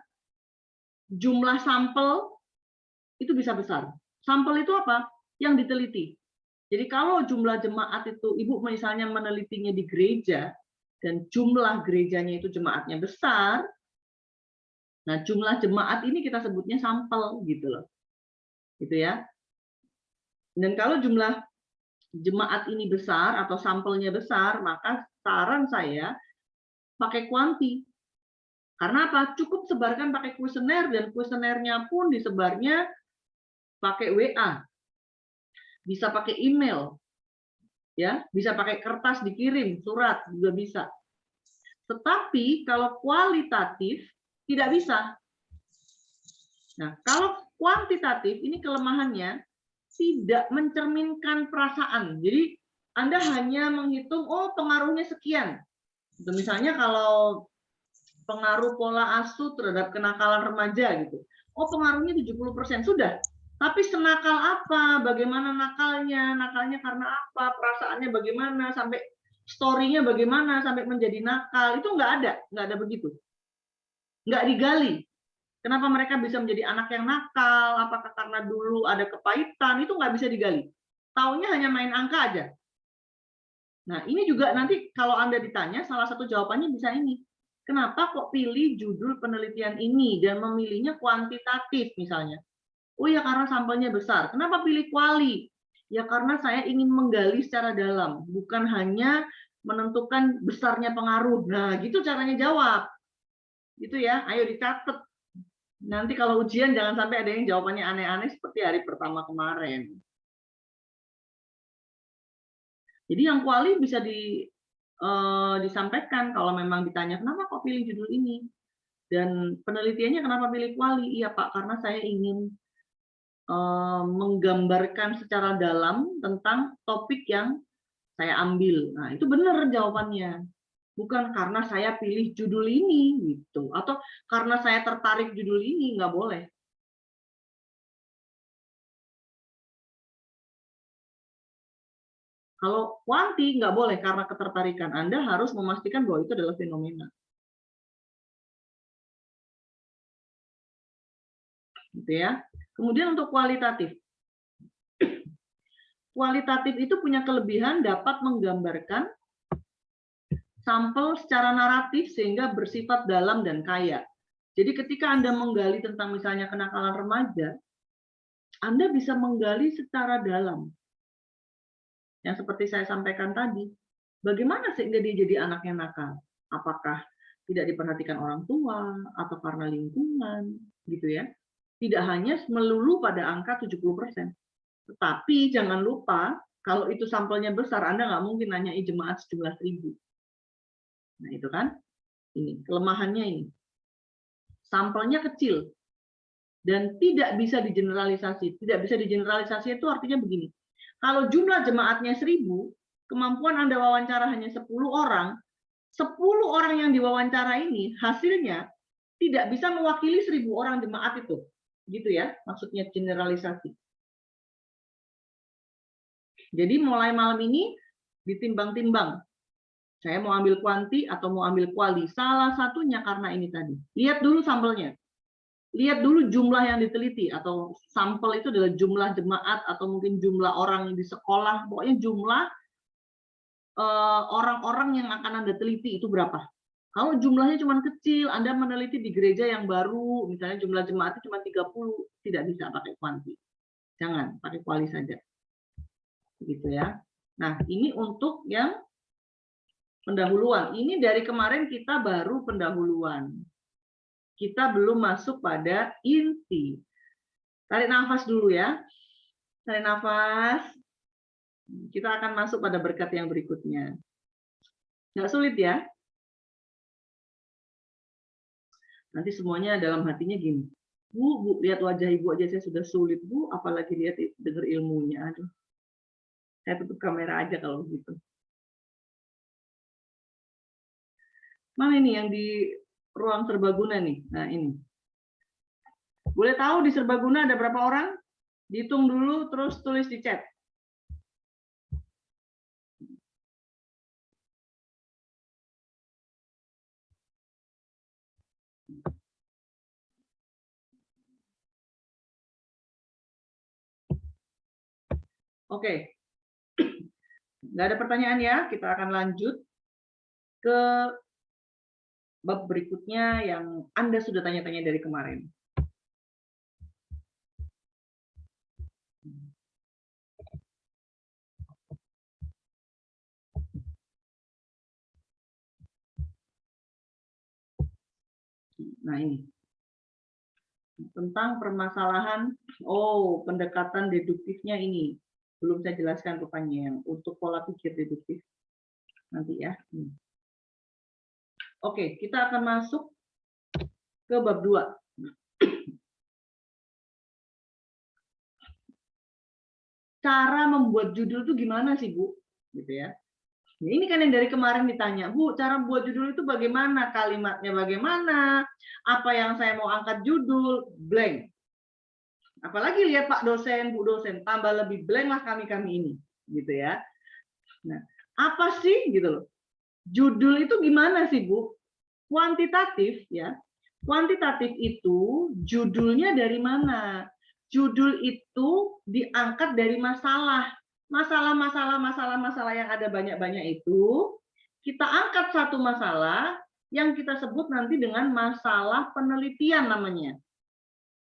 jumlah sampel itu bisa besar. Sampel itu apa? Yang diteliti. Jadi kalau jumlah jemaat itu, Ibu misalnya menelitinya di gereja, dan jumlah gerejanya itu jemaatnya besar, nah jumlah jemaat ini kita sebutnya sampel gitu loh. Gitu ya. Dan kalau jumlah jemaat ini besar atau sampelnya besar, maka saran saya pakai kuanti. Karena apa? Cukup sebarkan pakai kuesioner, dan kuesionernya pun disebarnya pakai WA. Bisa pakai email, ya, bisa pakai kertas dikirim, surat juga bisa. Tetapi kalau kualitatif tidak bisa. Nah, kalau kuantitatif ini kelemahannya tidak mencerminkan perasaan. Jadi Anda hanya menghitung, oh pengaruhnya sekian. Misalnya kalau pengaruh pola asuh terhadap kenakalan remaja gitu, oh pengaruhnya 70%, sudah. Tapi senakal apa, bagaimana nakalnya karena apa, perasaannya bagaimana, sampai story-nya bagaimana, sampai menjadi nakal, itu nggak ada begitu. Nggak digali. Kenapa mereka bisa menjadi anak yang nakal, apakah karena dulu ada kepahitan, itu nggak bisa digali. Taunya hanya main angka aja. Nah, ini juga nanti kalau Anda ditanya, salah satu jawabannya bisa ini. Kenapa kok pilih judul penelitian ini dan memilihnya kuantitatif misalnya? Oh ya karena sampelnya besar. Kenapa pilih kuali? Ya karena saya ingin menggali secara dalam, bukan hanya menentukan besarnya pengaruh. Nah, gitu caranya jawab. Gitu ya, ayo dicatat. Nanti kalau ujian jangan sampai ada yang jawabannya aneh-aneh seperti hari pertama kemarin. Jadi yang kuali bisa disampaikan kalau memang ditanya kenapa kok pilih judul ini. Dan penelitiannya kenapa pilih kuali? Iya Pak, karena saya ingin menggambarkan secara dalam tentang topik yang saya ambil. Nah, itu benar jawabannya. Bukan karena saya pilih judul ini gitu, atau karena saya tertarik judul ini, nggak boleh. Kalau kuanti nggak boleh karena ketertarikan. Anda harus memastikan bahwa itu adalah fenomena. Gitu ya. Kemudian untuk kualitatif. Kualitatif itu punya kelebihan dapat menggambarkan sampel secara naratif sehingga bersifat dalam dan kaya. Jadi ketika Anda menggali tentang misalnya kenakalan remaja, Anda bisa menggali secara dalam. Yang seperti saya sampaikan tadi, bagaimana sehingga dia jadi anak yang nakal? Apakah tidak diperhatikan orang tua atau karena lingkungan, gitu ya? Tidak hanya melulu pada angka 70%. Tetapi jangan lupa, kalau itu sampelnya besar, Anda nggak mungkin nanyai jemaat sejumlah 1000. Nah, itu kan, ini kelemahannya ini. Sampelnya kecil dan tidak bisa digeneralisasi. Tidak bisa digeneralisasi itu artinya begini. Kalau jumlah jemaatnya 1000, kemampuan Anda wawancara hanya 10 orang, 10 orang yang diwawancara ini hasilnya tidak bisa mewakili 1000 orang jemaat itu. Gitu ya, maksudnya generalisasi. Jadi mulai malam ini ditimbang-timbang. Saya mau ambil kuanti atau mau ambil kuali. Salah satunya karena ini tadi. Lihat dulu sampelnya. Lihat dulu jumlah yang diteliti, atau sampel itu adalah jumlah jemaat atau mungkin jumlah orang di sekolah. Pokoknya jumlah orang-orang yang akan Anda teliti itu berapa. Kalau jumlahnya cuma kecil, Anda meneliti di gereja yang baru, misalnya jumlah jemaatnya cuma 30, tidak bisa pakai kuanti. Jangan, pakai kuali saja. Gitu ya. Nah, ini untuk yang pendahuluan. Ini dari kemarin kita baru pendahuluan. Kita belum masuk pada inti. Tarik nafas dulu ya. Tarik nafas. Kita akan masuk pada berkat yang berikutnya. Nggak sulit ya. Nanti semuanya dalam hatinya gini. Bu, lihat wajah ibu aja saya sudah sulit, Bu. Apalagi lihat dengar ilmunya. Aduh. Saya tutup kamera aja kalau gitu. Mana ini yang di ruang serbaguna nih? Nah, ini. Boleh tahu di serbaguna ada berapa orang? Dihitung dulu, terus tulis di chat. Oke. Nggak ada pertanyaan ya? Kita akan lanjut ke bab berikutnya yang Anda sudah tanya-tanya dari kemarin. Nah, ini. Tentang permasalahan, pendekatan deduktifnya ini. Belum saya jelaskan rupanya yang untuk pola pikir deduktif. Nanti ya. Oke, kita akan masuk ke bab 2. Cara membuat judul itu gimana sih, Bu? Gitu ya. Nah, ini kan yang dari kemarin ditanya, Bu, cara buat judul itu bagaimana? Kalimatnya bagaimana? Apa yang saya mau angkat judul? Blank. Apalagi lihat Pak dosen, Bu dosen, tambah lebih blank lah kami ini, gitu ya. Nah, apa sih gitu loh? Judul itu gimana sih, Bu? Kuantitatif ya. Kuantitatif itu judulnya dari mana? Judul itu diangkat dari masalah. Masalah yang ada banyak-banyak itu, kita angkat satu masalah yang kita sebut nanti dengan masalah penelitian namanya.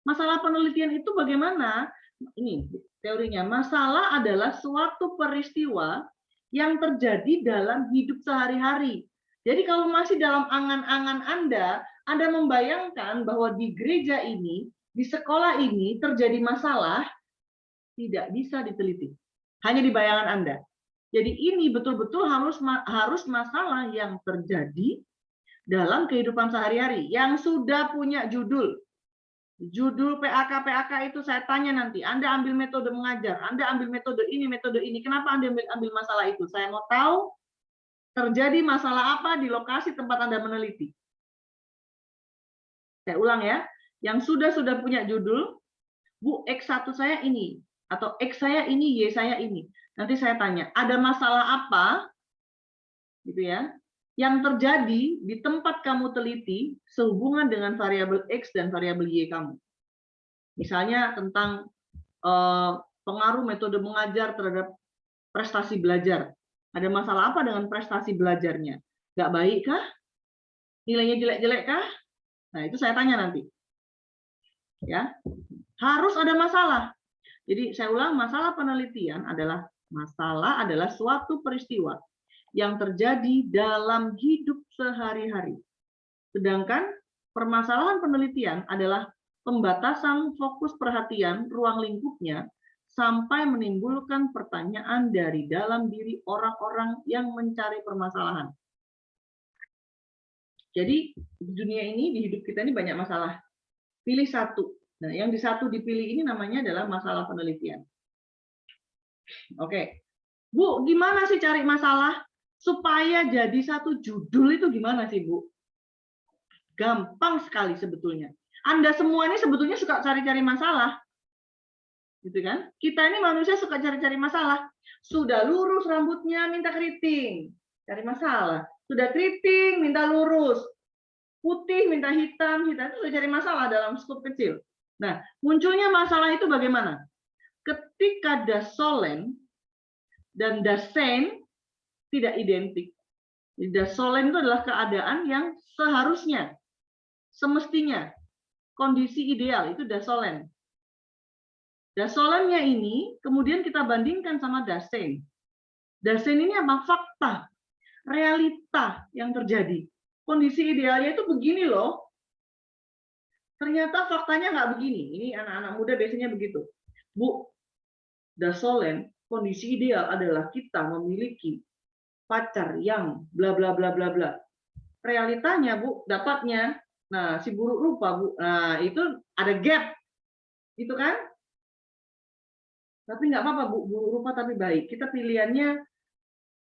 Masalah penelitian itu bagaimana? Ini teorinya. Masalah adalah suatu peristiwa yang terjadi dalam hidup sehari-hari. Jadi kalau masih dalam angan-angan Anda membayangkan bahwa di gereja ini, di sekolah ini terjadi masalah, tidak bisa diteliti. Hanya di bayangan Anda. Jadi ini betul-betul harus masalah yang terjadi dalam kehidupan sehari-hari, yang sudah punya judul. Judul PAK itu saya tanya nanti, Anda ambil metode mengajar, Anda ambil metode ini, kenapa Anda ambil masalah itu? Saya mau tahu terjadi masalah apa di lokasi tempat Anda meneliti. Saya ulang ya, yang sudah punya judul, Bu, X1 saya ini, atau X saya ini, Y saya ini. Nanti saya tanya, ada masalah apa, gitu ya, yang terjadi di tempat kamu teliti sehubungan dengan variabel X dan variabel Y kamu. Misalnya tentang pengaruh metode mengajar terhadap prestasi belajar. Ada masalah apa dengan prestasi belajarnya? Nggak baik kah? Nilainya jelek-jelek kah? Nah, itu saya tanya nanti. Ya, harus ada masalah. Jadi saya ulang, masalah penelitian adalah suatu peristiwa yang terjadi dalam hidup sehari-hari. Sedangkan permasalahan penelitian adalah pembatasan fokus perhatian ruang lingkupnya sampai menimbulkan pertanyaan dari dalam diri orang-orang yang mencari permasalahan. Jadi di dunia ini, di hidup kita ini banyak masalah. Pilih satu. Nah, yang di satu dipilih ini namanya adalah masalah penelitian. Oke. Bu, gimana sih cari masalah? Supaya jadi satu judul itu gimana sih, Bu? Gampang sekali sebetulnya. Anda semua ini sebetulnya suka cari-cari masalah. Gitu kan? Kita ini manusia suka cari-cari masalah. Sudah lurus rambutnya minta keriting, cari masalah. Sudah keriting minta lurus. Putih minta hitam, itu sudah cari masalah dalam skop kecil. Nah, munculnya masalah itu bagaimana? Ketika dasolen dan dasen tidak identik. Dasolen itu adalah keadaan yang seharusnya, semestinya, kondisi ideal, itu dasolen. Dasolennya ini kemudian kita bandingkan sama dasen. Dasen ini apa? Fakta, realita yang terjadi. Kondisi idealnya itu begini loh. Ternyata faktanya nggak begini. Ini anak-anak muda biasanya begitu. Bu, dasolen, kondisi ideal adalah kita memiliki pacar yang bla bla bla bla bla. Realitanya, Bu, dapatnya, nah si buruk rupa, Bu. Nah, itu ada gap. Itu kan? Tapi nggak apa-apa, Bu, buruk rupa tapi baik. Kita pilihannya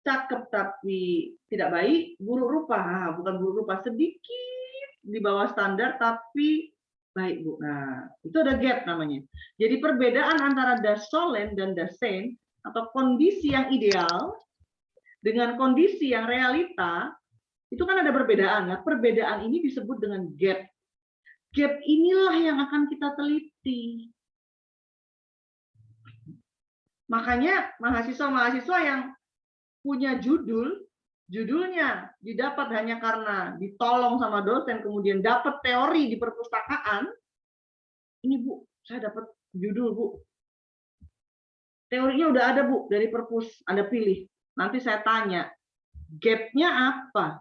cakep tapi tidak baik, buruk rupa. Nah, bukan buruk rupa, sedikit di bawah standar tapi baik, Bu. Nah, itu ada gap namanya. Jadi perbedaan antara dasolen dan dasen atau kondisi yang ideal dengan kondisi yang realita itu kan ada perbedaan. Nah, perbedaan ini disebut dengan gap. Gap inilah yang akan kita teliti. Makanya mahasiswa-mahasiswa yang punya judulnya didapat hanya karena ditolong sama dosen, kemudian dapat teori di perpustakaan. Ini, Bu, saya dapat judul, Bu. Teorinya udah ada, Bu, dari perpus. Anda pilih. Nanti saya tanya, gap-nya apa?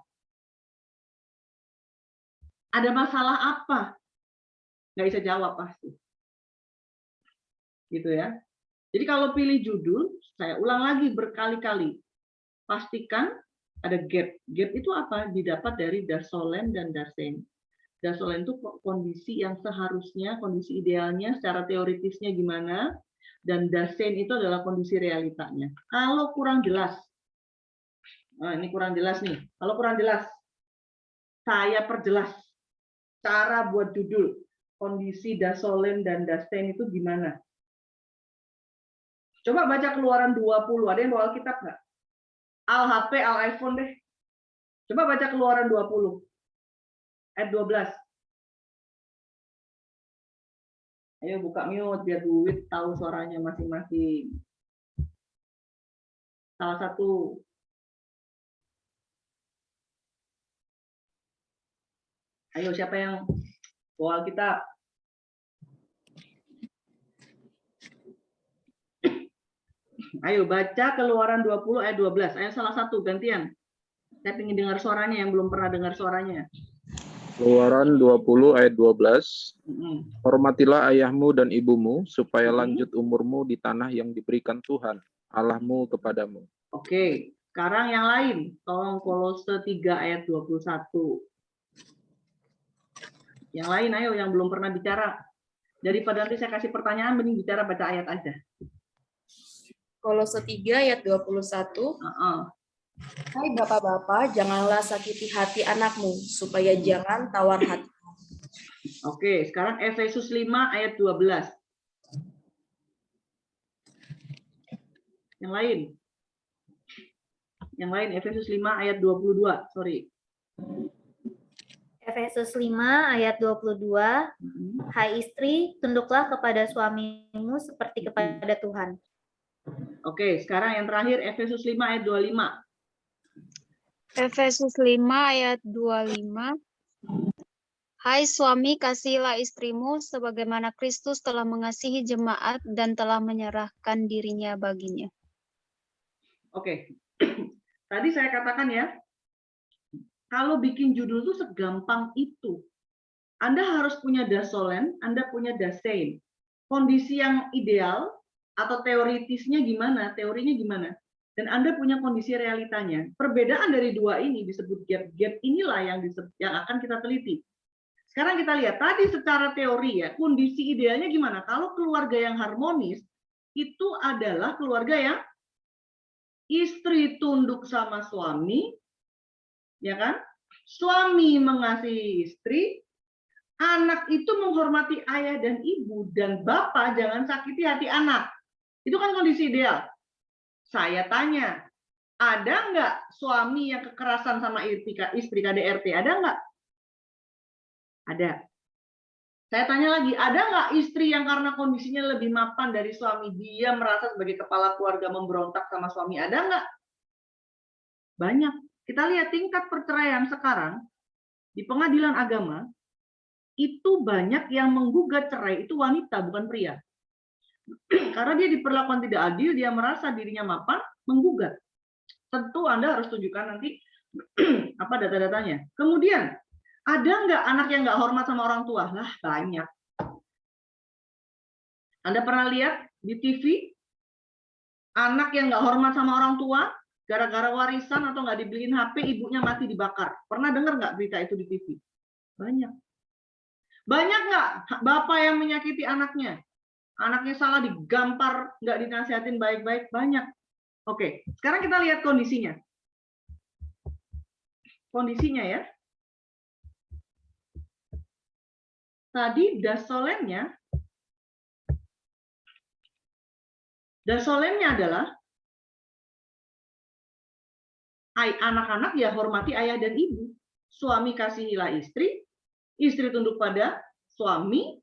Ada masalah apa? Nggak bisa jawab pasti. Gitu ya. Jadi kalau pilih judul, saya ulang lagi berkali-kali. Pastikan ada gap. Gap itu apa? Didapat dari dasolen dan dasen. Dasolen itu kondisi yang seharusnya, kondisi idealnya, secara teoritisnya gimana, dan dasen itu adalah kondisi realitanya. Kalau kurang jelas, nah ini kurang jelas nih. Kalau kurang jelas, saya perjelas cara buat judul kondisi dasolen dan dasen itu gimana. Coba baca Keluaran 20. Ada yang bawa kitab nggak? Al HP, Al iPhone deh. Coba baca Keluaran 20. Ayat 12. Ayo buka mute biar duit tahu suaranya masing-masing. Salah satu. Ayo siapa yang bawa kitab? Ayo baca Keluaran 20 ayat 12. Ayo salah satu gantian. Saya ingin dengar suaranya yang belum pernah dengar suaranya. Keluaran 20 ayat 12. Hormatilah ayahmu dan ibumu supaya lanjut umurmu di tanah yang diberikan Tuhan Allahmu kepadamu. Oke, sekarang yang lain. Tolong Kolose 3 ayat 21. Yang lain ayo yang belum pernah bicara. Daripada nanti saya kasih pertanyaan, mending bicara baca ayat aja. Kolose 3 ayat 21. Hai bapak-bapak, janganlah sakiti hati anakmu, supaya jangan tawar hati. Oke, sekarang Efesus 5 ayat 12. Yang lain. Yang lain, Efesus 5 ayat 22. Sorry. Efesus 5 ayat 22, hai istri, tunduklah kepada suamimu seperti kepada Tuhan. Oke, sekarang yang terakhir Efesus 5 ayat 25. Efesus 5 ayat 25. Hai suami, kasihilah istrimu sebagaimana Kristus telah mengasihi jemaat dan telah menyerahkan dirinya baginya. Oke. Tadi saya katakan ya, kalau bikin judul itu segampang itu. Anda harus punya dasolen, Anda punya dasein. Kondisi yang ideal atau teoritisnya gimana, teorinya gimana. Dan Anda punya kondisi realitanya. Perbedaan dari dua ini disebut gap-gap, inilah yang akan kita teliti. Sekarang kita lihat, tadi secara teori ya, kondisi idealnya gimana? Kalau keluarga yang harmonis, itu adalah keluarga yang istri tunduk sama suami, ya kan? Suami mengasihi istri, anak itu menghormati ayah dan ibu, dan bapak jangan sakiti hati anak. Itu kan kondisi ideal. Saya tanya, ada nggak suami yang kekerasan sama istri KDRT? Ada nggak? Ada. Saya tanya lagi, ada nggak istri yang karena kondisinya lebih mapan dari suami, dia merasa sebagai kepala keluarga memberontak sama suami? Ada nggak? Banyak. Kita lihat tingkat perceraian sekarang di pengadilan agama, itu banyak yang menggugat cerai, itu wanita, bukan pria. Karena dia diperlakukan tidak adil, dia merasa dirinya mapan, menggugat. Tentu Anda harus tunjukkan nanti apa data-datanya. Kemudian, ada nggak anak yang nggak hormat sama orang tua? Lah, banyak. Anda pernah lihat di TV, anak yang nggak hormat sama orang tua, gara-gara warisan atau nggak dibeliin HP, ibunya mati dibakar. Pernah dengar nggak berita itu di TV? Banyak. Banyak nggak bapak yang menyakiti anaknya? Anaknya salah digampar, nggak dinasihatin baik-baik? Banyak. Oke, sekarang kita lihat kondisinya. Kondisinya ya. Tadi dasolennya adalah anak-anak ya hormati ayah dan ibu. Suami kasihilah istri, istri tunduk pada suami,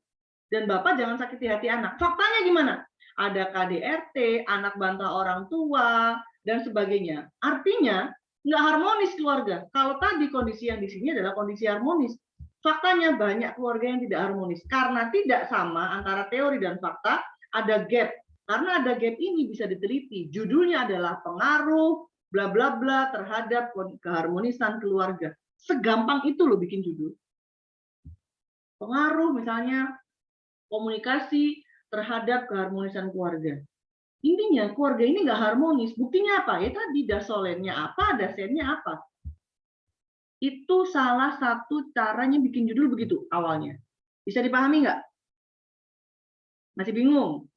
dan bapak jangan sakiti hati anak. Faktanya gimana? Ada KDRT, anak bantah orang tua, dan sebagainya. Artinya, nggak harmonis keluarga. Kalau tadi kondisi yang di sini adalah kondisi harmonis. Faktanya banyak keluarga yang tidak harmonis. Karena tidak sama antara teori dan fakta, ada gap. Karena ada gap ini bisa diteliti. Judulnya adalah pengaruh, bla bla bla, terhadap keharmonisan keluarga. Segampang itu loh bikin judul. Pengaruh misalnya komunikasi terhadap keharmonisan keluarga. Intinya keluarga ini nggak harmonis. Buktinya apa? Ya tadi dasolennya apa, dasennya apa. Itu salah satu caranya bikin judul begitu awalnya. Bisa dipahami nggak? Masih bingung?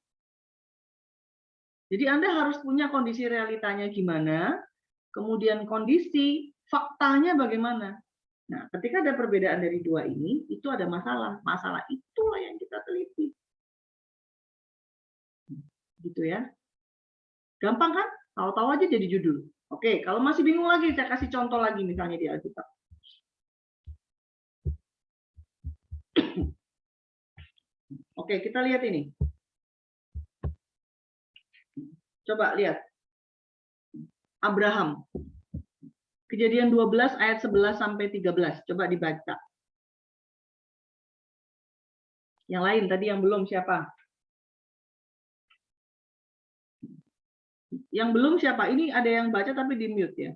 Jadi Anda harus punya kondisi realitanya gimana, kemudian kondisi faktanya bagaimana. Nah, ketika ada perbedaan dari dua ini, itu ada masalah. Masalah itulah yang kita teliti. Gitu ya. Gampang kan? Tahu-tahu aja jadi judul. Oke, kalau masih bingung lagi, saya kasih contoh lagi misalnya di Alkitab. Oke, kita lihat ini. Coba lihat. Abraham. Kejadian 12 ayat 11 sampai 13. Coba dibaca. Yang lain tadi yang belum siapa? Yang belum siapa? Ini ada yang baca tapi di mute ya.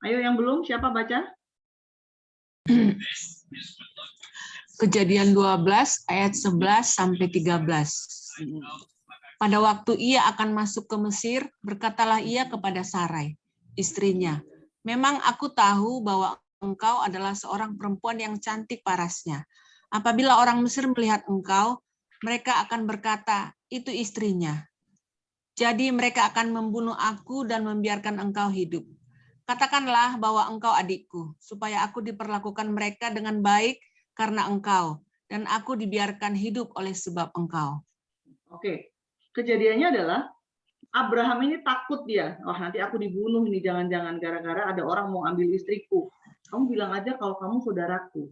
Ayo yang belum siapa baca? Kejadian 12 ayat 11 sampai 13. Pada waktu ia akan masuk ke Mesir, berkatalah ia kepada Sarai, istrinya, "Memang aku tahu bahwa engkau adalah seorang perempuan yang cantik parasnya. Apabila orang Mesir melihat engkau, mereka akan berkata, itu istrinya. Jadi mereka akan membunuh aku dan membiarkan engkau hidup. Katakanlah bahwa engkau adikku, supaya aku diperlakukan mereka dengan baik karena engkau, dan aku dibiarkan hidup oleh sebab engkau. Oke, kejadiannya adalah Abraham ini takut dia. Wah, nanti aku dibunuh ini, jangan-jangan gara-gara ada orang mau ambil istriku. Kamu bilang aja kalau kamu saudaraku.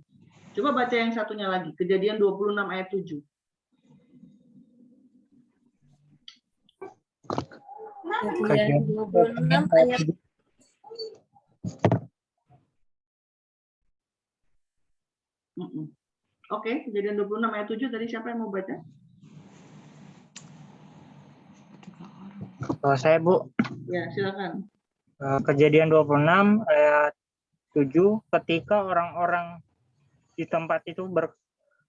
Coba baca yang satunya lagi, Kejadian 26 ayat 7. Kejadian 26 ayat Oke, Kejadian 26 ayat 7 tadi siapa yang mau baca? Oh, saya, Bu. Ya, silakan. Kejadian 26 ayat 7, ketika orang-orang di tempat itu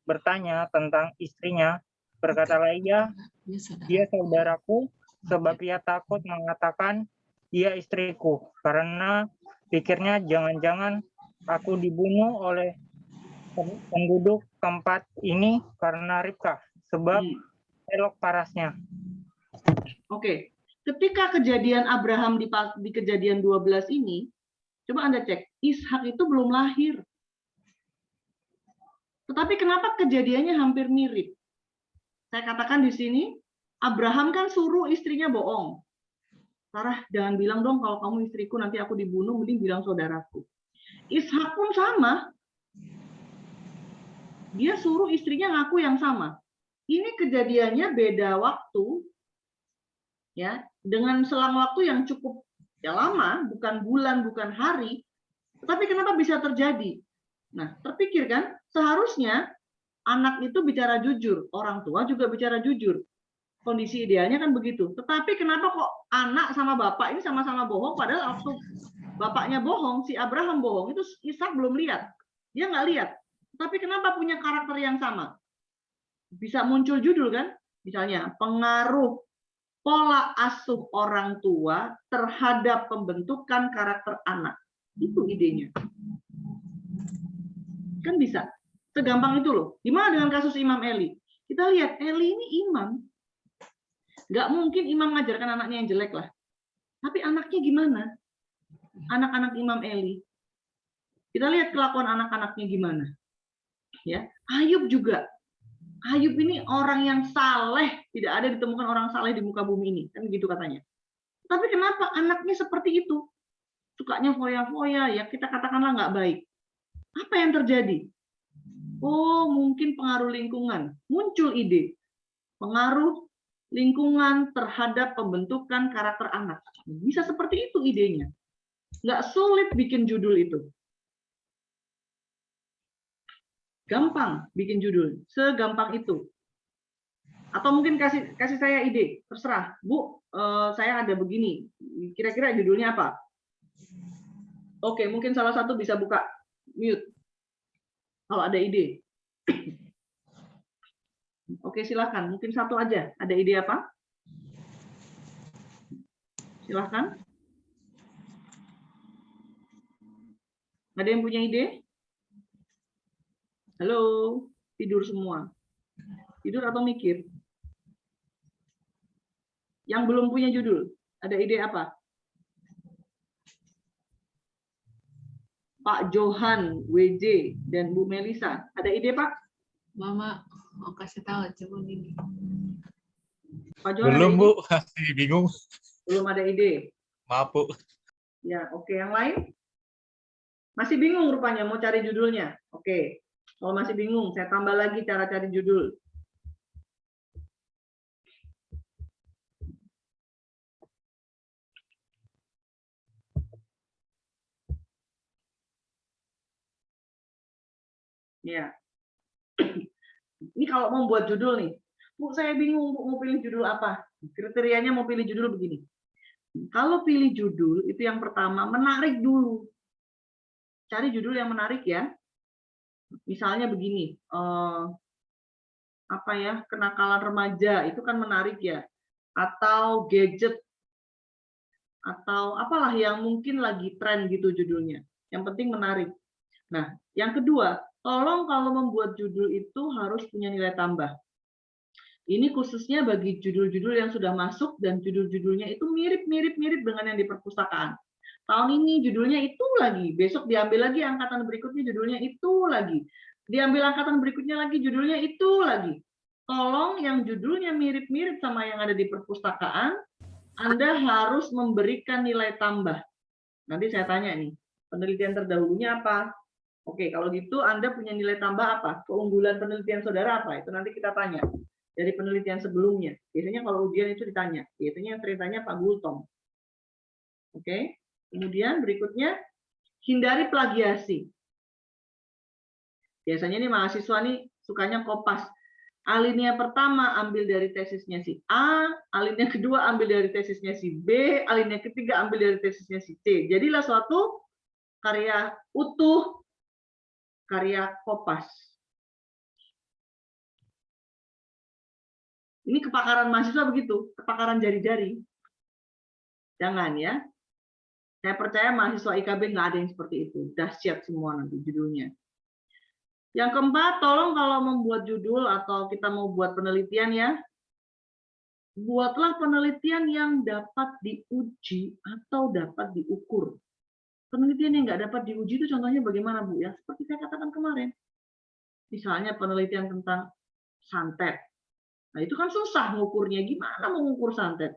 bertanya tentang istrinya, berkatalah ia, dia saudaraku, sebab ia takut mengatakan, dia istriku, karena pikirnya jangan-jangan aku dibunuh oleh penduduk tempat ini karena Ribka, sebab elok parasnya. Oke, ketika kejadian Abraham di Kejadian 12 ini, coba Anda cek, Ishak itu belum lahir. Tetapi kenapa kejadiannya hampir mirip? Saya katakan di sini, Abraham kan suruh istrinya bohong. Sarah, jangan bilang dong kalau kamu istriku nanti aku dibunuh, mending bilang saudaraku. Ishak pun sama. Dia suruh istrinya ngaku yang sama. Ini kejadiannya beda waktu, ya, dengan selang waktu yang cukup ya lama, bukan bulan, bukan hari. Tetapi kenapa bisa terjadi? Nah, terpikir kan, seharusnya anak itu bicara jujur, orang tua juga bicara jujur. Kondisi idealnya kan begitu. Tetapi kenapa kok anak sama bapak ini sama-sama bohong, padahal waktu bapaknya bohong, si Abraham bohong, itu Ishak belum lihat. Dia nggak lihat. Tapi kenapa punya karakter yang sama? Bisa muncul judul kan? Misalnya, pengaruh pola asuh orang tua terhadap pembentukan karakter anak. Itu idenya. Kan bisa. Segampang itu loh. Gimana dengan kasus Imam Eli? Kita lihat, Eli ini imam. Nggak mungkin imam mengajarkan anaknya yang jelek lah. Tapi anaknya gimana? Anak-anak Imam Eli. Kita lihat kelakuan anak-anaknya gimana. Ya, Ayub juga. Ayub ini orang yang saleh. Tidak ada ditemukan orang saleh di muka bumi ini. Kan begitu katanya. Tapi kenapa anaknya seperti itu? Sukanya foya-foya, ya kita katakanlah nggak baik. Apa yang terjadi? Oh, mungkin pengaruh lingkungan. Muncul ide. Pengaruh lingkungan terhadap pembentukan karakter anak. Bisa seperti itu idenya. Nggak sulit bikin judul itu. Gampang bikin judul. Segampang itu. Atau mungkin kasih saya ide. Terserah. Bu, saya ada begini. Kira-kira judulnya apa? Oke, mungkin salah satu bisa buka mute. Kalau ada ide. Oke, silakan. Mungkin satu aja. Ada ide apa? Silakan. Ada yang punya ide? Halo, tidur semua. Tidur atau mikir? Yang belum punya judul, ada ide apa? Pak Johan, WJ, dan Bu Melisa. Ada ide, Pak? Mama mau kasih tahu coba ini. Pak Johan, belum, Bu. Masih bingung. Belum ada ide. Maaf, Bu. Ya, oke. Yang lain? Masih bingung rupanya mau cari judulnya. Oke. Kalau masih bingung, saya tambah lagi cara cari judul. Ya. Ini kalau mau buat judul nih. Bu, saya bingung mau pilih judul apa. Kriterianya mau pilih judul begini. Kalau pilih judul, itu yang pertama, menarik dulu. Cari judul yang menarik ya. Misalnya begini, apa ya, kenakalan remaja, itu kan menarik ya. Atau gadget, atau apalah yang mungkin lagi tren gitu judulnya. Yang penting menarik. Nah, yang kedua, tolong kalau membuat judul itu harus punya nilai tambah. Ini khususnya bagi judul-judul yang sudah masuk dan judul-judulnya itu mirip-mirip dengan yang di perpustakaan. Tahun ini judulnya itu lagi, besok diambil lagi angkatan berikutnya judulnya itu lagi. Diambil angkatan berikutnya lagi judulnya itu lagi. Tolong yang judulnya mirip-mirip sama yang ada di perpustakaan, Anda harus memberikan nilai tambah. Nanti saya tanya nih, penelitian terdahulunya apa? Oke, kalau gitu Anda punya nilai tambah apa? Keunggulan penelitian saudara apa? Itu nanti kita tanya. Dari penelitian sebelumnya. Biasanya kalau ujian itu ditanya. Biasanya ceritanya Pak Gultom. Oke. Kemudian berikutnya, hindari plagiasi. Biasanya nih mahasiswa nih sukanya kopas. Alinea pertama ambil dari tesisnya si A, alinea kedua ambil dari tesisnya si B, alinea ketiga ambil dari tesisnya si C. Jadilah suatu karya utuh, karya kopas. Ini kepakaran mahasiswa begitu, kepakaran jari-jari. Jangan ya. Saya percaya mahasiswa IKB nggak ada yang seperti itu. Dahsyat semua nanti judulnya. Yang keempat, tolong kalau membuat judul atau kita mau buat penelitian ya, buatlah penelitian yang dapat diuji atau dapat diukur. Penelitian yang nggak dapat diuji itu contohnya bagaimana, Bu? Ya, seperti saya katakan kemarin. Misalnya penelitian tentang santet. Nah, itu kan susah ngukurnya. Gimana mengukur santet?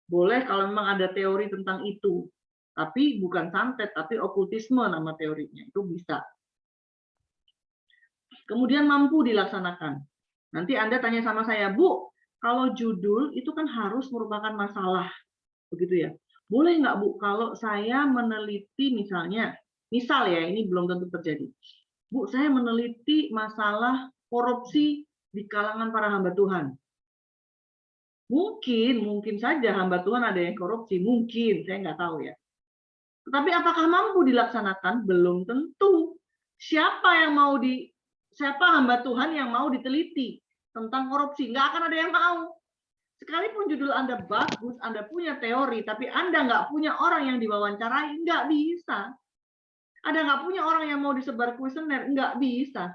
Boleh kalau memang ada teori tentang itu. Tapi bukan santet, tapi okultisme nama teorinya. Itu bisa. Kemudian mampu dilaksanakan. Nanti Anda tanya sama saya, Bu, kalau judul itu kan harus merupakan masalah. Begitu ya. Boleh nggak, Bu, kalau saya meneliti misalnya, misal ya, ini belum tentu terjadi. Bu, saya meneliti masalah korupsi di kalangan para hamba Tuhan. Mungkin saja hamba Tuhan ada yang korupsi, mungkin, saya nggak tahu ya. Tetapi apakah mampu dilaksanakan? Belum tentu. Siapa hamba Tuhan yang mau diteliti tentang korupsi? Nggak akan ada yang mau. Sekalipun judul Anda bagus, Anda punya teori, tapi Anda nggak punya orang yang diwawancarai, nggak bisa. Anda nggak punya orang yang mau disebar kuesioner, nggak bisa.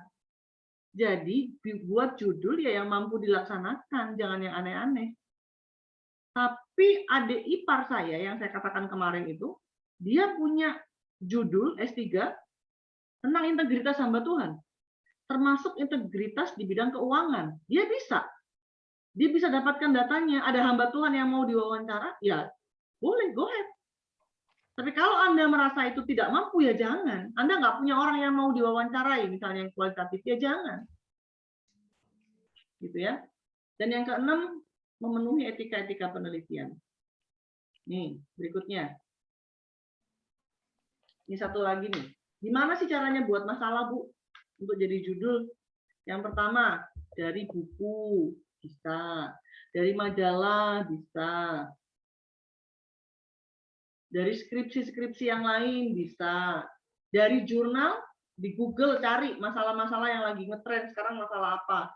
Jadi buat judul ya yang mampu dilaksanakan, jangan yang aneh-aneh. Tapi adik ipar saya yang saya katakan kemarin itu, dia punya judul S3 tentang integritas hamba Tuhan. Termasuk integritas di bidang keuangan. Dia bisa dapatkan datanya. Ada hamba Tuhan yang mau diwawancara, ya boleh, go ahead. Tapi kalau Anda merasa itu tidak mampu, ya jangan. Anda nggak punya orang yang mau diwawancarai, misalnya yang kualitatif, ya jangan. Gitu ya. Dan yang keenam, memenuhi etika-etika penelitian. Nih, berikutnya. Ini satu lagi nih. Gimana sih caranya buat masalah, Bu? Untuk jadi judul. Yang pertama, dari buku, bisa. Dari majalah, bisa. Dari skripsi-skripsi yang lain bisa. Dari jurnal, di Google cari masalah-masalah yang lagi ngetrend sekarang masalah apa.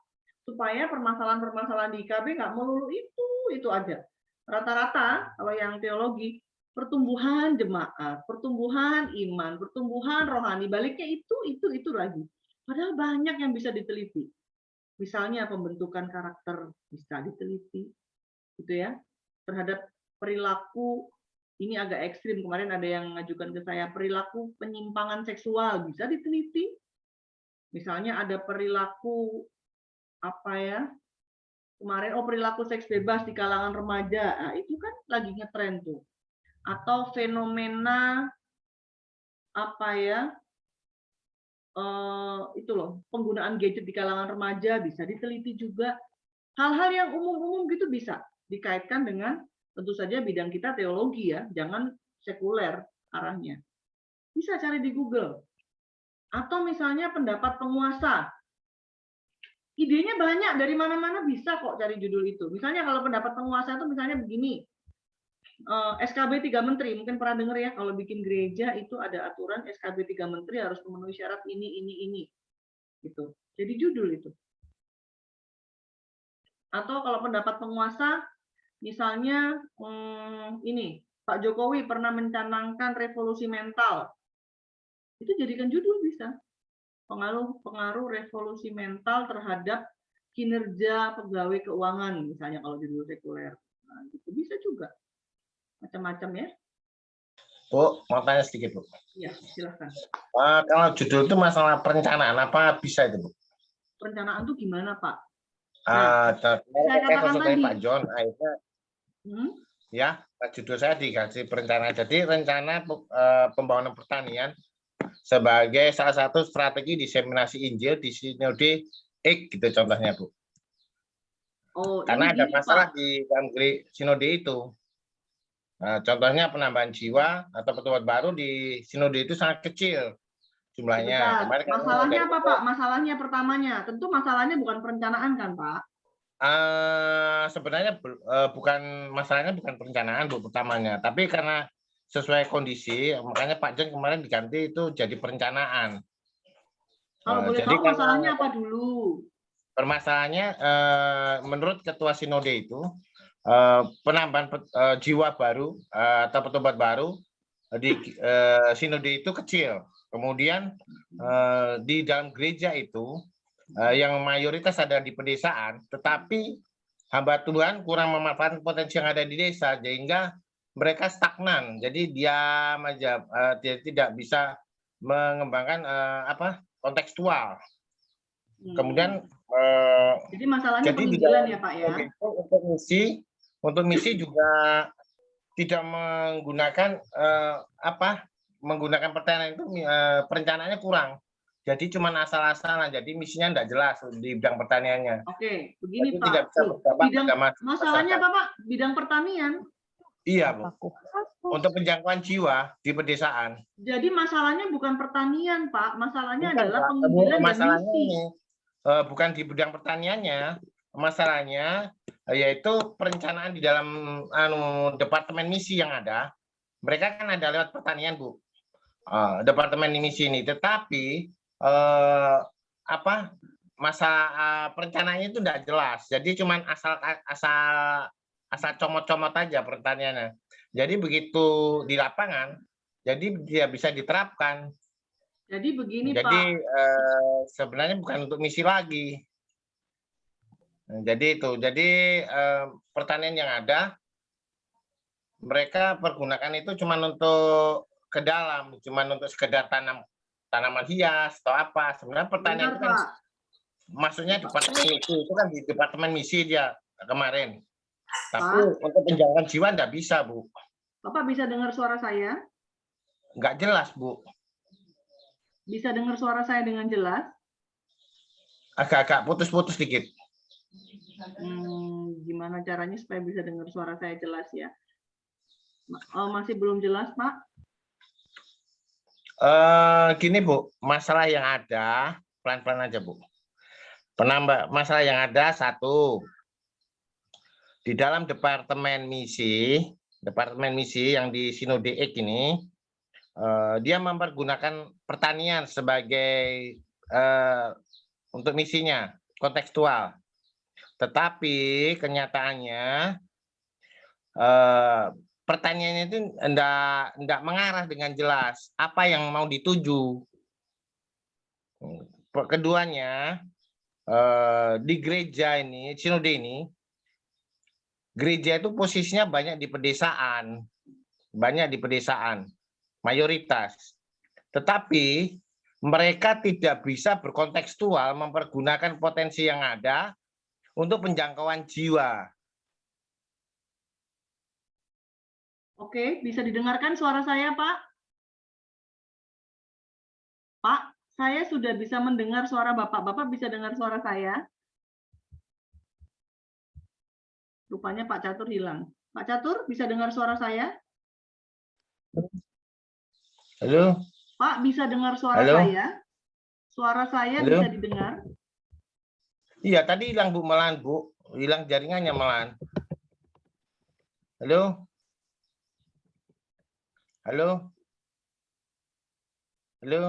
Supaya permasalahan-permasalahan di IKB nggak melulu itu aja. Rata-rata kalau yang teologi, pertumbuhan jemaat, pertumbuhan iman, pertumbuhan rohani, baliknya itu lagi. Padahal banyak yang bisa diteliti. Misalnya pembentukan karakter bisa diteliti. Gitu ya. Terhadap perilaku. Ini agak ekstrim, kemarin ada yang mengajukan ke saya, perilaku penyimpangan seksual, bisa diteliti. Misalnya ada perilaku, kemarin, perilaku seks bebas di kalangan remaja, nah, itu kan lagi ngetren tuh. Atau fenomena, itu loh, penggunaan gadget di kalangan remaja, bisa diteliti juga. Hal-hal yang umum-umum gitu bisa dikaitkan dengan tentu saja bidang kita teologi ya, jangan sekuler arahnya. Bisa cari di Google. Atau misalnya pendapat penguasa. Idenya banyak, dari mana-mana bisa kok cari judul itu. Misalnya kalau pendapat penguasa itu misalnya begini, SKB 3 Menteri, mungkin pernah dengar ya, kalau bikin gereja itu ada aturan SKB 3 Menteri harus memenuhi syarat ini. Gitu. Jadi judul itu. Atau kalau pendapat penguasa, misalnya ini Pak Jokowi pernah mencanangkan revolusi mental, itu jadikan judul bisa. pengaruh revolusi mental terhadap kinerja pegawai keuangan, misalnya kalau di dunia sekuler. Nah, itu bisa juga. Macam-macam ya. Bu, mau tanya sedikit, Bu. Iya, silakan. Kalau judul itu masalah perencanaan, apa bisa itu, Bu? Perencanaan itu gimana, Pak? Saya katakan tadi. Pak John, akhirnya ya, judul saya dikasih perencanaan. Jadi rencana pembangunan pertanian sebagai salah satu strategi diseminasi Injil di Sinode Ek, gitu contohnya, Bu. Oh, karena ada gini, masalah Pak. di dalam Sinode itu. Nah, contohnya penambahan jiwa atau petugas baru di Sinode itu sangat kecil jumlahnya. Masalahnya apa, Pak? Masalahnya pertamanya, tentu masalahnya bukan perencanaan kan, Pak? Sebenarnya masalahnya bukan perencanaan, Bu, pertamanya, tapi karena sesuai kondisi, makanya Pak John kemarin diganti itu jadi perencanaan. Kalau boleh tahu masalahnya apa dulu? Permasalahannya menurut Ketua Sinode itu penambahan jiwa baru atau petobat baru di Sinode itu kecil. Kemudian di dalam gereja itu yang mayoritas ada di pedesaan, tetapi hamba Tuhan kurang memanfaatkan potensi yang ada di desa, sehingga mereka stagnan. Jadi diam aja, dia tidak bisa mengembangkan kontekstual. Kemudian jadi masalahnya penginjilan ya, Pak ya. Untuk misi juga tidak menggunakan menggunakan pertanyaan itu perencanaannya kurang. Jadi cuma asal-asalan. Jadi misinya tidak jelas di bidang pertaniannya. Oke, begini jadi Pak. Tidak bisa masalahnya apa, Pak? Bidang pertanian. Iya, Bu. Untuk penjangkauan jiwa di pedesaan. Jadi masalahnya bukan pertanian, Pak. Masalahnya adalah penginjilan dan misi. Ini bukan di bidang pertaniannya. Masalahnya yaitu perencanaan di dalam departemen misi yang ada. Mereka kan ada lewat pertanian, Bu. Departemen misi ini, tetapi perencanaannya itu tidak jelas. Jadi cuman asal comot-comot aja pertaniannya. Jadi begitu di lapangan, jadi dia bisa diterapkan. Jadi begini, Pak. Jadi sebenarnya bukan untuk misi lagi. Jadi itu. Jadi pertanian yang ada, mereka pergunakan itu cuma untuk ke dalam, cuma untuk sekedar tanaman hias atau apa. Sebenarnya pertanian itu kan maksudnya departemen misi, itu kan di departemen misi dia kemarin. Tapi untuk penjangkauan jiwa enggak bisa, Bu. Bapak bisa dengar suara saya? Enggak jelas, Bu. Bisa dengar suara saya dengan jelas? Agak-agak putus-putus dikit. Gimana caranya supaya bisa dengar suara saya jelas ya? Masih belum jelas, Pak? Gini, Bu, masalah yang ada pelan-pelan aja, Bu. Masalah yang ada satu, di dalam departemen misi yang di Sinode Ek ini, dia mempergunakan pertanian sebagai untuk misinya kontekstual. Tetapi kenyataannya pertanyaannya itu enggak mengarah dengan jelas apa yang mau dituju. Keduanya di gereja ini, Sinode ini, gereja itu posisinya banyak di pedesaan, mayoritas. Tetapi mereka tidak bisa berkontekstual mempergunakan potensi yang ada untuk penjangkauan jiwa. Oke, bisa didengarkan suara saya, Pak? Pak, saya sudah bisa mendengar suara Bapak. Bapak bisa dengar suara saya? Rupanya Pak Catur hilang. Pak Catur, bisa dengar suara saya? Halo? Pak, bisa dengar suara saya? Suara saya bisa didengar? Iya, tadi hilang, Bu, malahan, Bu. Hilang jaringannya malahan. Halo? Halo? Halo?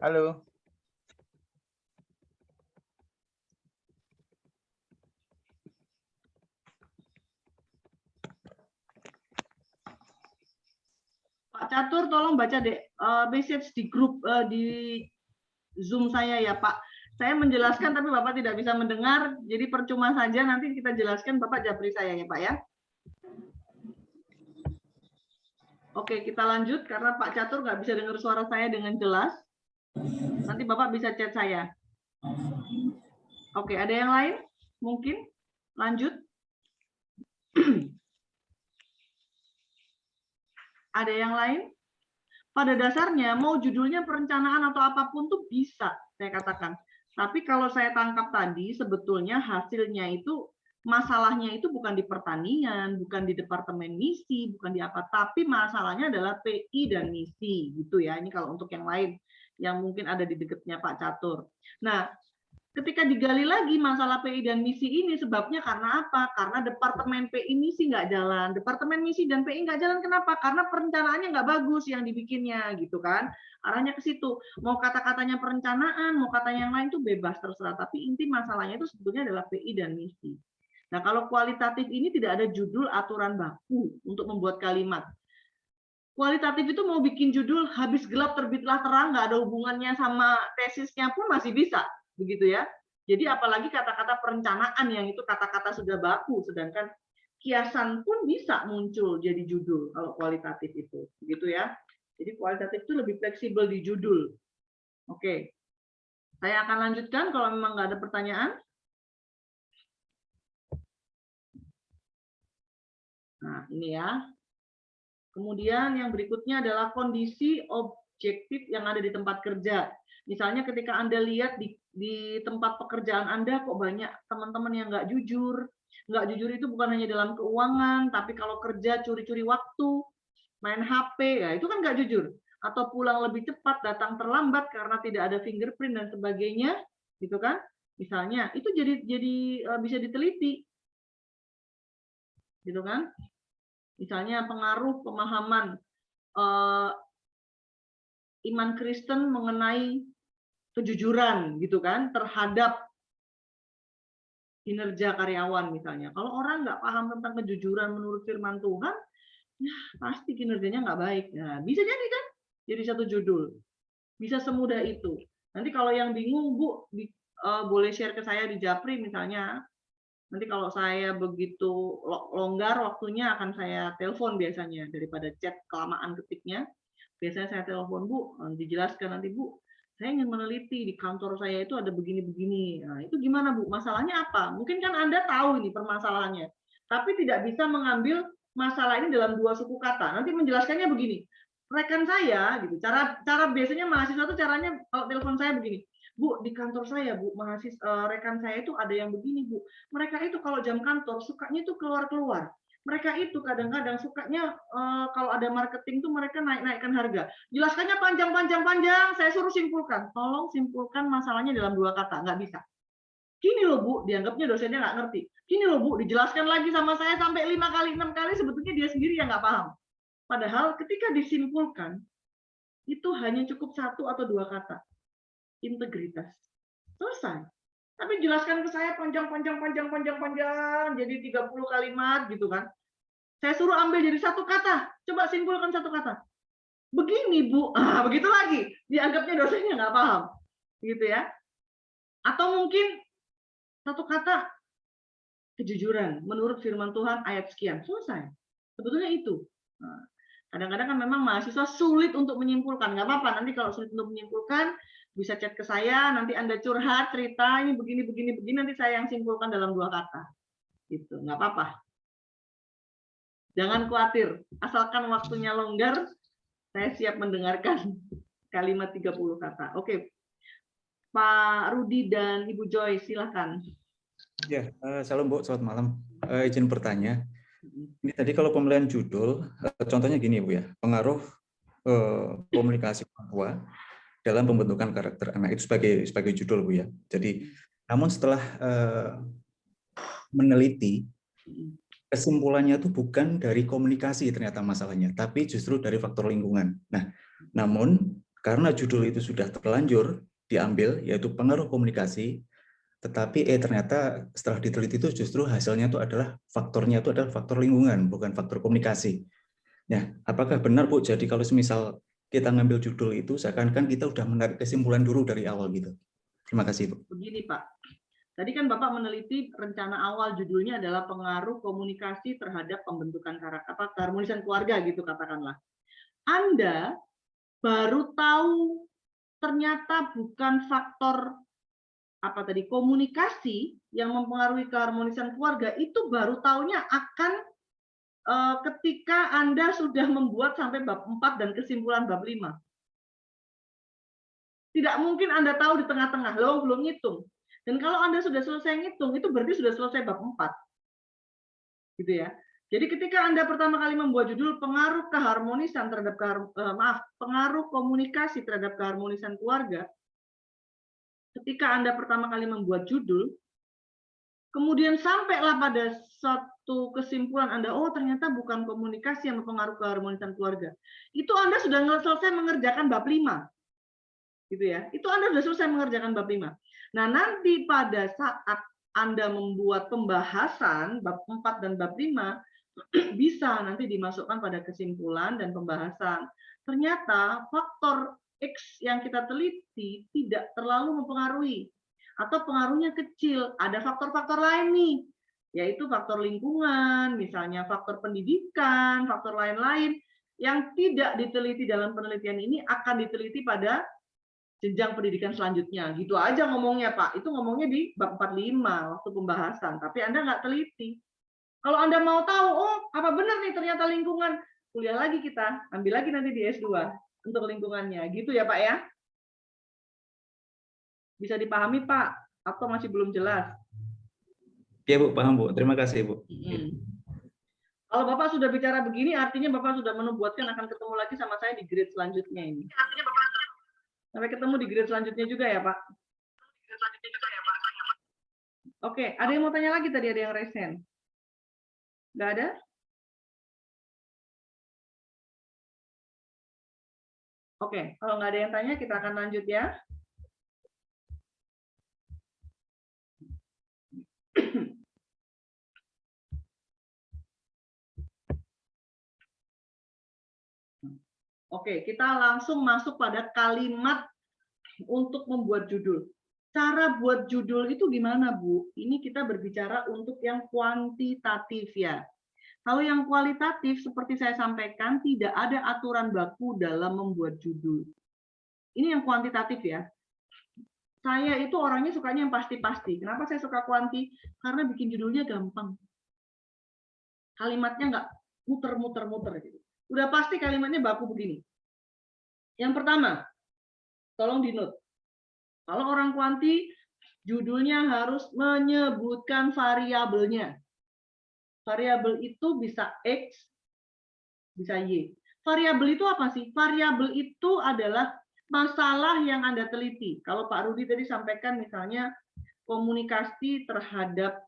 Halo? Pak Pak Catur, tolong baca message di grup di Zoom saya ya Pak. Saya menjelaskan tapi Bapak tidak bisa mendengar, jadi percuma saja nanti kita jelaskan Bapak japri saya ya Pak ya. Oke, kita lanjut karena Pak Catur nggak bisa dengar suara saya dengan jelas. Nanti Bapak bisa chat saya. Oke, ada yang lain? Mungkin? Lanjut. Ada yang lain? Pada dasarnya mau judulnya perencanaan atau apapun tuh bisa, saya katakan. Tapi kalau saya tangkap tadi, sebetulnya hasilnya itu, masalahnya itu bukan di pertanian, bukan di departemen misi, bukan di apa, tapi masalahnya adalah PI dan misi, gitu ya. Ini kalau untuk yang lain, yang mungkin ada di dekatnya Pak Catur. Nah, ketika digali lagi masalah PI dan misi ini, sebabnya karena apa? Karena departemen PI misi nggak jalan. Departemen misi dan PI nggak jalan, kenapa? Karena perencanaannya nggak bagus yang dibikinnya, gitu kan. Arahnya ke situ. Mau kata-katanya perencanaan, mau katanya yang lain itu bebas, terserah. Tapi inti masalahnya itu sebetulnya adalah PI dan misi. Nah, kalau kualitatif ini tidak ada judul aturan baku untuk membuat kalimat. Kualitatif itu mau bikin judul habis gelap terbitlah terang, nggak ada hubungannya sama tesisnya pun masih bisa. Begitu ya. Jadi apalagi kata-kata perencanaan yang itu kata-kata sudah baku, sedangkan kiasan pun bisa muncul jadi judul kalau kualitatif itu. Begitu ya. Jadi kualitatif itu lebih fleksibel di judul. Oke. Saya akan lanjutkan kalau memang nggak ada pertanyaan. Nah, ini ya. Kemudian yang berikutnya adalah kondisi objektif yang ada di tempat kerja. Misalnya ketika Anda lihat di tempat pekerjaan Anda kok banyak teman-teman yang nggak jujur. Nggak jujur itu bukan hanya dalam keuangan, tapi kalau kerja curi-curi waktu, main HP, ya itu kan nggak jujur. Atau pulang lebih cepat, datang terlambat karena tidak ada fingerprint dan sebagainya, gitu kan? Misalnya, itu jadi bisa diteliti. Gitu kan? Misalnya pengaruh pemahaman iman Kristen mengenai kejujuran gitu kan terhadap kinerja karyawan misalnya. Kalau orang nggak paham tentang kejujuran menurut firman Tuhan, ya pasti kinerjanya nggak baik. Nah, bisa jadi kan jadi satu judul. Bisa semudah itu. Nanti kalau yang bingung Bu boleh share ke saya di Japri misalnya. Nanti kalau saya begitu longgar waktunya akan saya telepon biasanya daripada chat kelamaan ketiknya. Biasanya saya telepon Bu, dijelaskan nanti Bu. Saya ingin meneliti di kantor saya itu ada begini-begini. Nah, itu gimana Bu? Masalahnya apa? Mungkin kan Anda tahu ini permasalahannya, tapi tidak bisa mengambil masalah ini dalam dua suku kata. Nanti menjelaskannya begini. Rekan saya, gitu. Cara biasanya mahasiswa itu caranya kalau telepon saya begini. Bu, di kantor saya, Bu, rekan saya itu ada yang begini, Bu. Mereka itu kalau jam kantor sukanya itu keluar-keluar. Mereka itu kadang-kadang sukanya kalau ada marketing tuh mereka naikkan harga. Jelaskannya panjang, saya suruh simpulkan. Tolong simpulkan masalahnya dalam dua kata, nggak bisa. Gini loh Bu, dianggapnya dosennya nggak ngerti. Gini loh Bu, dijelaskan lagi sama saya sampai 5 kali, 6 kali, sebetulnya dia sendiri yang nggak paham. Padahal ketika disimpulkan, itu hanya cukup 1 atau 2 kata. Integritas. Selesai. Tapi jelaskan ke saya panjang, jadi 30 kalimat gitu kan. Saya suruh ambil jadi 1 kata. Coba simpulkan 1 kata. Begini Bu, begitu lagi. Dianggapnya dosennya nggak paham. Gitu ya. Atau mungkin 1 kata, kejujuran. Menurut firman Tuhan ayat sekian. Selesai. Sebetulnya itu. Kadang-kadang kan memang mahasiswa sulit untuk menyimpulkan. Nggak apa-apa, nanti kalau sulit untuk menyimpulkan, bisa chat ke saya, nanti Anda curhat, cerita, ini begini, nanti saya yang simpulkan dalam 2 kata. Gitu, nggak apa-apa. Jangan khawatir, asalkan waktunya longgar, saya siap mendengarkan kalimat 30 kata. Oke, Pak Rudi dan Ibu Joy, silakan. Ya, salam Bu, selamat malam. Izin bertanya. Ini tadi kalau pemilihan judul, contohnya gini Bu ya, pengaruh komunikasi orang tua dalam pembentukan karakter anak itu sebagai judul Bu ya. Jadi, namun setelah meneliti, kesimpulannya itu bukan dari komunikasi ternyata masalahnya, tapi justru dari faktor lingkungan. Nah, namun karena judul itu sudah terlanjur diambil, yaitu pengaruh komunikasi, tetapi ternyata setelah diteliti itu justru hasilnya itu adalah faktornya itu adalah faktor lingkungan, bukan faktor komunikasi. Ya, apakah benar Bu? Jadi kalau semisal kita ngambil judul itu, seakan-akan kita udah menarik kesimpulan dulu dari awal gitu. Terima kasih Bu. Begini Pak, tadi kan Bapak meneliti rencana awal judulnya adalah pengaruh komunikasi terhadap pembentukan karakter, keharmonisan keluarga gitu katakanlah. Anda baru tahu ternyata bukan faktor komunikasi yang mempengaruhi keharmonisan keluarga, itu baru tahunya akan ketika Anda sudah membuat sampai bab 4 dan kesimpulan bab 5. Tidak mungkin Anda tahu di tengah-tengah, loh belum ngitung. Dan kalau Anda sudah selesai ngitung, itu berarti sudah selesai bab 4. Gitu ya. Jadi ketika Anda pertama kali membuat judul pengaruh keharmonisan terhadap pengaruh komunikasi terhadap keharmonisan keluarga, ketika Anda pertama kali membuat judul, kemudian sampailah pada satu kesimpulan Anda, oh ternyata bukan komunikasi yang mempengaruhi keharmonisan keluarga. Itu Anda sudah selesai mengerjakan bab 5. Gitu ya. Itu Anda sudah selesai mengerjakan bab 5. Nah, nanti pada saat Anda membuat pembahasan bab 4 dan bab 5, bisa nanti dimasukkan pada kesimpulan dan pembahasan. Ternyata faktor X yang kita teliti tidak terlalu mempengaruhi, atau pengaruhnya kecil. Ada faktor-faktor lain nih, yaitu faktor lingkungan, misalnya faktor pendidikan, faktor lain-lain yang tidak diteliti dalam penelitian ini akan diteliti pada jenjang pendidikan selanjutnya. Gitu aja ngomongnya Pak. Itu ngomongnya di bab 45 waktu pembahasan, tapi Anda nggak teliti. Kalau Anda mau tahu, oh apa benar nih ternyata lingkungan, kuliah lagi kita, ambil lagi nanti di S2 untuk lingkungannya. Gitu ya Pak ya? Bisa dipahami Pak? Atau masih belum jelas? Ya Bu, paham Bu. Terima kasih Bu. Kalau Bapak sudah bicara begini, artinya Bapak sudah menubuatkan akan ketemu lagi sama saya di grade selanjutnya ini. Sampai ketemu di grade selanjutnya juga ya Pak? Oke, ada yang mau tanya lagi tadi? Ada yang raise hand? Nggak ada? Oke, kalau nggak ada yang tanya, kita akan lanjut ya. Oke, kita langsung masuk pada kalimat untuk membuat judul. Cara buat judul itu gimana, Bu? Ini kita berbicara untuk yang kuantitatif ya. Kalau yang kualitatif, seperti saya sampaikan, tidak ada aturan baku dalam membuat judul. Ini yang kuantitatif ya. Saya itu orangnya sukanya yang pasti-pasti. Kenapa saya suka kuanti? Karena bikin judulnya gampang. Kalimatnya nggak muter-muter-muter gitu. Udah pasti kalimatnya baku begini. Yang pertama, tolong di-note. Kalau orang kuanti, judulnya harus menyebutkan variabelnya. Variabel itu bisa X, bisa Y. Variabel itu apa sih? Variabel itu adalah masalah yang Anda teliti. Kalau Pak Rudi tadi sampaikan misalnya komunikasi terhadap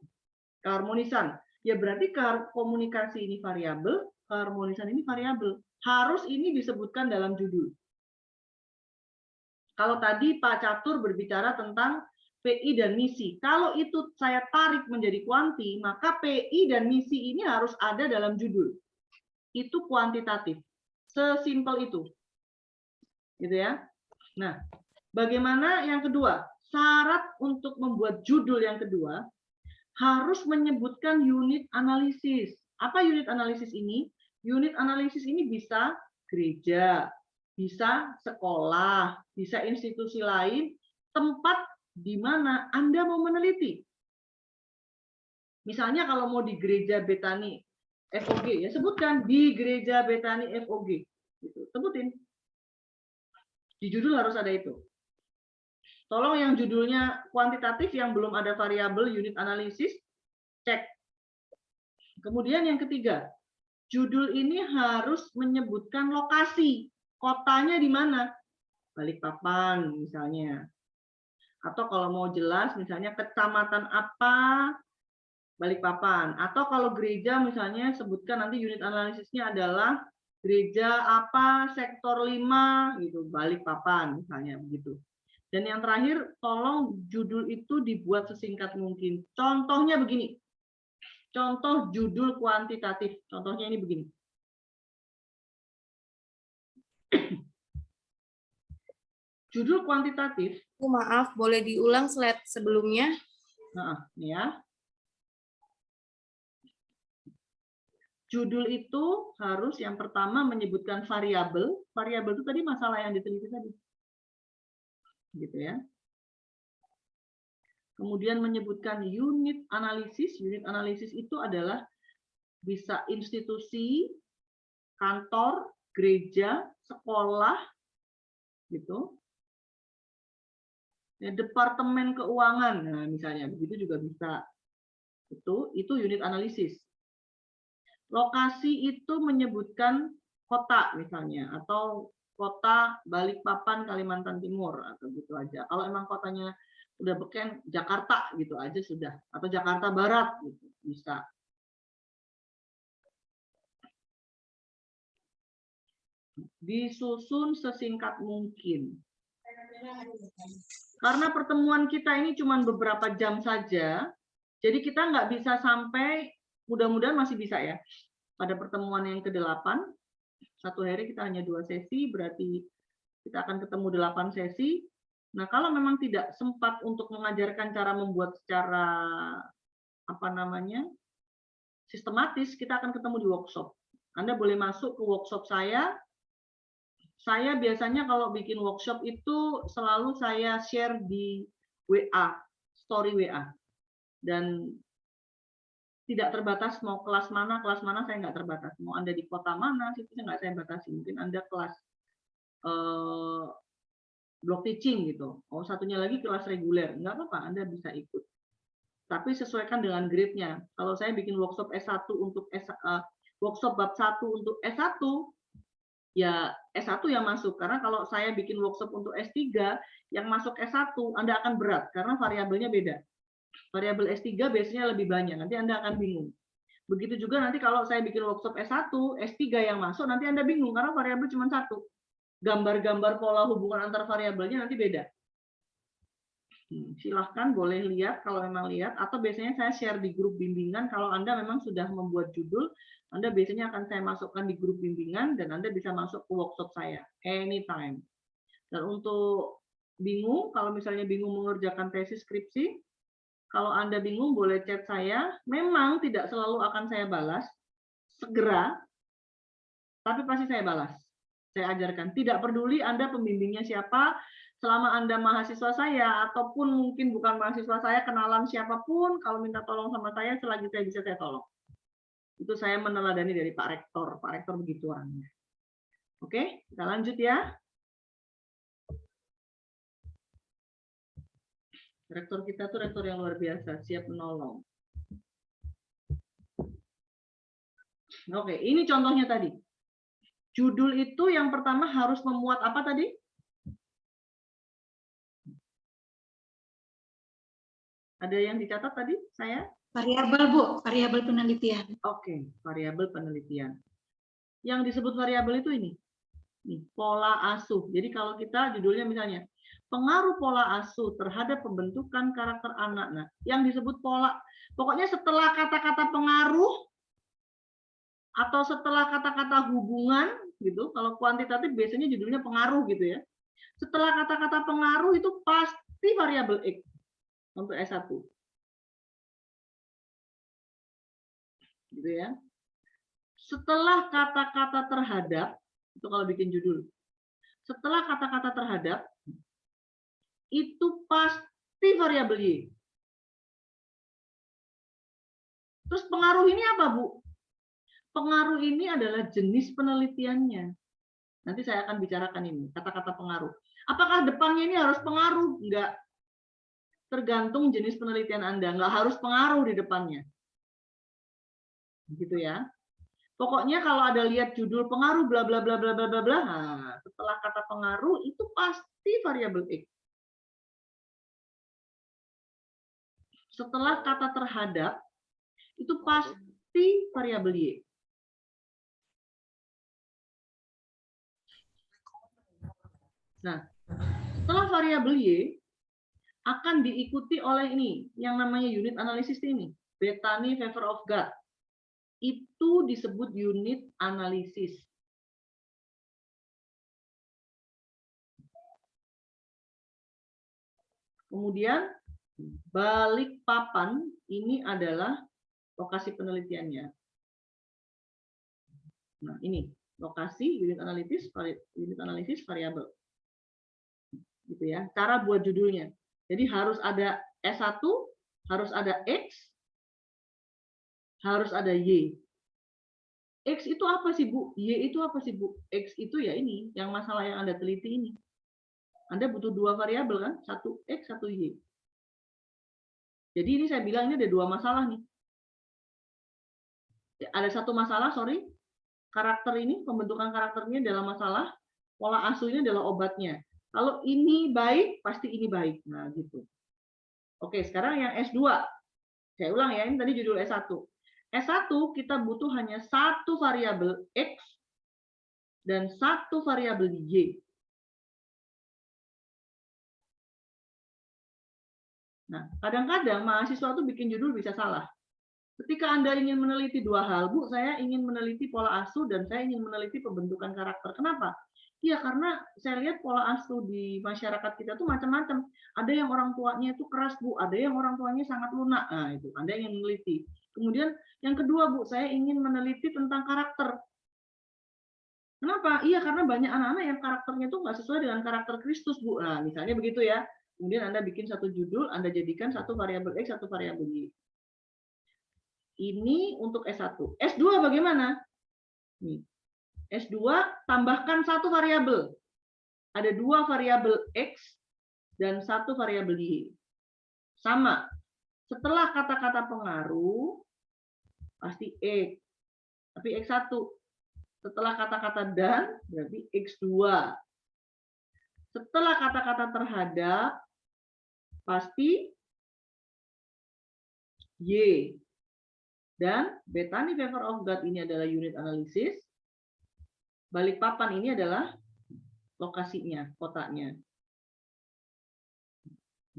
keharmonisan. Ya berarti komunikasi ini variabel, keharmonisan ini variabel. Harus ini disebutkan dalam judul. Kalau tadi Pak Catur berbicara tentang PI dan misi. Kalau itu saya tarik menjadi kuanti, maka PI dan misi ini harus ada dalam judul. Itu kuantitatif. Sesimpel itu. Gitu ya. Nah, bagaimana yang kedua? Syarat untuk membuat judul yang kedua harus menyebutkan unit analisis. Apa unit analisis ini? Unit analisis ini bisa gereja, bisa sekolah, bisa institusi lain, tempat di mana Anda mau meneliti. Misalnya kalau mau di gereja Betani FOG, ya sebutkan di gereja Betani FOG. Gitu. Sebutin. Di judul harus ada itu. Tolong yang judulnya kuantitatif yang belum ada variabel unit analisis, cek. Kemudian yang ketiga, judul ini harus menyebutkan lokasi. Kotanya di mana? Balikpapan misalnya. Atau kalau mau jelas misalnya kecamatan apa, Balikpapan. Atau kalau gereja misalnya sebutkan nanti unit analisisnya adalah gereja apa sektor 5 gitu, Balikpapan misalnya begitu. Dan yang terakhir, tolong judul itu dibuat sesingkat mungkin. Contohnya begini. Contoh judul kuantitatif. Contohnya ini begini. Judul kuantitatif. Maaf, boleh diulang slide sebelumnya? Nah, ini ya. Judul itu harus yang pertama menyebutkan variabel. Variabel itu tadi masalah yang diteliti tadi. Gitu ya. Kemudian menyebutkan unit analisis. Unit analisis itu adalah bisa institusi, kantor, gereja, sekolah, gitu. Ya, departemen keuangan, nah, misalnya begitu juga bisa. Itu unit analisis. Lokasi itu menyebutkan kota misalnya, atau kota Balikpapan, Kalimantan Timur, atau gitu aja. Kalau emang kotanya udah beken Jakarta gitu aja sudah, atau Jakarta Barat gitu bisa. Disusun sesingkat mungkin. Karena pertemuan kita ini cuma beberapa jam saja, jadi kita nggak bisa sampai, mudah-mudahan masih bisa ya, pada pertemuan yang ke-8, satu hari kita hanya 2 sesi, berarti kita akan ketemu 8 sesi. Nah, kalau memang tidak sempat untuk mengajarkan cara membuat secara sistematis, kita akan ketemu di workshop. Anda boleh masuk ke workshop saya. Saya biasanya kalau bikin workshop itu selalu saya share di WA, story WA. Dan tidak terbatas mau kelas mana saya nggak terbatas. Mau Anda di kota mana, itu nggak saya batasi. Mungkin Anda kelas block teaching gitu. Oh, satunya lagi kelas reguler. Nggak apa-apa, Anda bisa ikut. Tapi sesuaikan dengan grade-nya. Kalau saya bikin workshop S1 untuk workshop bab 1 untuk S1, ya S1 yang masuk. Karena kalau saya bikin workshop untuk S3, yang masuk S1, Anda akan berat karena variabelnya beda. Variabel S3 biasanya lebih banyak, nanti Anda akan bingung. Begitu juga nanti kalau saya bikin workshop S1, S3 yang masuk, nanti Anda bingung karena variabel cuma satu. Gambar-gambar pola hubungan antar variabelnya nanti beda. Silahkan boleh lihat kalau memang lihat, atau biasanya saya share di grup bimbingan. Kalau Anda memang sudah membuat judul, Anda biasanya akan saya masukkan di grup bimbingan dan Anda bisa masuk ke workshop saya anytime. Dan untuk bingung, kalau misalnya bingung mengerjakan tesis skripsi, kalau Anda bingung boleh chat saya. Memang tidak selalu akan saya balas segera, tapi pasti saya balas. Saya ajarkan. Tidak peduli Anda pembimbingnya siapa, selama Anda mahasiswa saya, ataupun mungkin bukan mahasiswa saya, kenalan siapapun, kalau minta tolong sama saya, selagi saya bisa saya tolong. Itu saya meneladani dari Pak Rektor. Pak Rektor begitu orangnya. Oke, kita lanjut ya. Rektor kita tuh rektor yang luar biasa, siap menolong. Oke, ini contohnya tadi. Judul itu yang pertama harus memuat apa tadi? Ada yang dicatat tadi saya? Variabel, Bu, variabel penelitian. Oke, variabel penelitian. Yang disebut variabel itu ini. Nih, pola asuh. Jadi kalau kita judulnya misalnya pengaruh pola asuh terhadap pembentukan karakter anak. Nah, yang disebut pola, pokoknya setelah kata-kata pengaruh atau setelah kata-kata hubungan gitu. Kalau kuantitatif biasanya judulnya pengaruh gitu ya. Setelah kata-kata pengaruh itu pasti variabel X untuk S1. Gitu ya. Setelah kata-kata terhadap, itu kalau bikin judul. Setelah kata-kata terhadap itu pasti variabel Y. Terus pengaruh ini apa, Bu? Pengaruh ini adalah jenis penelitiannya. Nanti saya akan bicarakan ini, kata-kata pengaruh. Apakah depannya ini harus pengaruh? Enggak. Tergantung jenis penelitian Anda. Enggak harus pengaruh di depannya. Gitu ya. Pokoknya kalau ada lihat judul pengaruh bla bla bla bla bla bla bla, nah, setelah kata pengaruh itu pasti variabel X. Setelah kata terhadap itu pasti variabel Y. Nah, setelah variabel Y akan diikuti oleh ini yang namanya unit analisis ini, Bethany Favor of God. Itu disebut unit analisis. Kemudian Balikpapan ini adalah lokasi penelitiannya. Nah, ini lokasi unit analisis variabel. Gitu ya. Cara buat judulnya. Jadi harus ada S1, harus ada X, harus ada Y. X itu apa sih, Bu? Y itu apa sih, Bu? X itu ya ini, yang masalah yang Anda teliti ini. Anda butuh dua variabel kan? Satu X, satu Y. Jadi ini saya bilang ini ada dua masalah nih. Ada satu masalah, sorry. Karakter ini, pembentukan karakternya adalah masalah. Pola asuhnya adalah obatnya. Kalau ini baik, pasti ini baik. Nah, gitu. Oke, sekarang yang S2. Saya ulang ya, ini tadi judul S1. S1 kita butuh hanya satu variabel X dan satu variabel Y. Nah, kadang-kadang mahasiswa tuh bikin judul bisa salah. Ketika Anda ingin meneliti dua hal, Bu, saya ingin meneliti pola asuh dan saya ingin meneliti pembentukan karakter. Kenapa? Iya, karena saya lihat pola asuh di masyarakat kita tuh macam-macam. Ada yang orang tuanya itu keras, Bu. Ada yang orang tuanya sangat lunak. Nah, itu Anda ingin meneliti. Kemudian yang kedua, Bu, saya ingin meneliti tentang karakter. Kenapa? Iya, karena banyak anak-anak yang karakternya itu nggak sesuai dengan karakter Kristus, Bu. Nah, misalnya begitu ya. Kemudian Anda bikin satu judul, Anda jadikan satu variabel X, satu variabel Y. Ini untuk S1. S2 bagaimana? Nih. S2 tambahkan satu variabel. Ada dua variabel X dan satu variabel Y. Sama. Setelah kata-kata pengaruh, pasti X. Tapi X1. Setelah kata-kata dan, berarti X2. Setelah kata-kata terhadap, pasti Y. Dan Bethany Favor of God ini adalah unit analisis. Balikpapan ini adalah lokasinya, kotanya.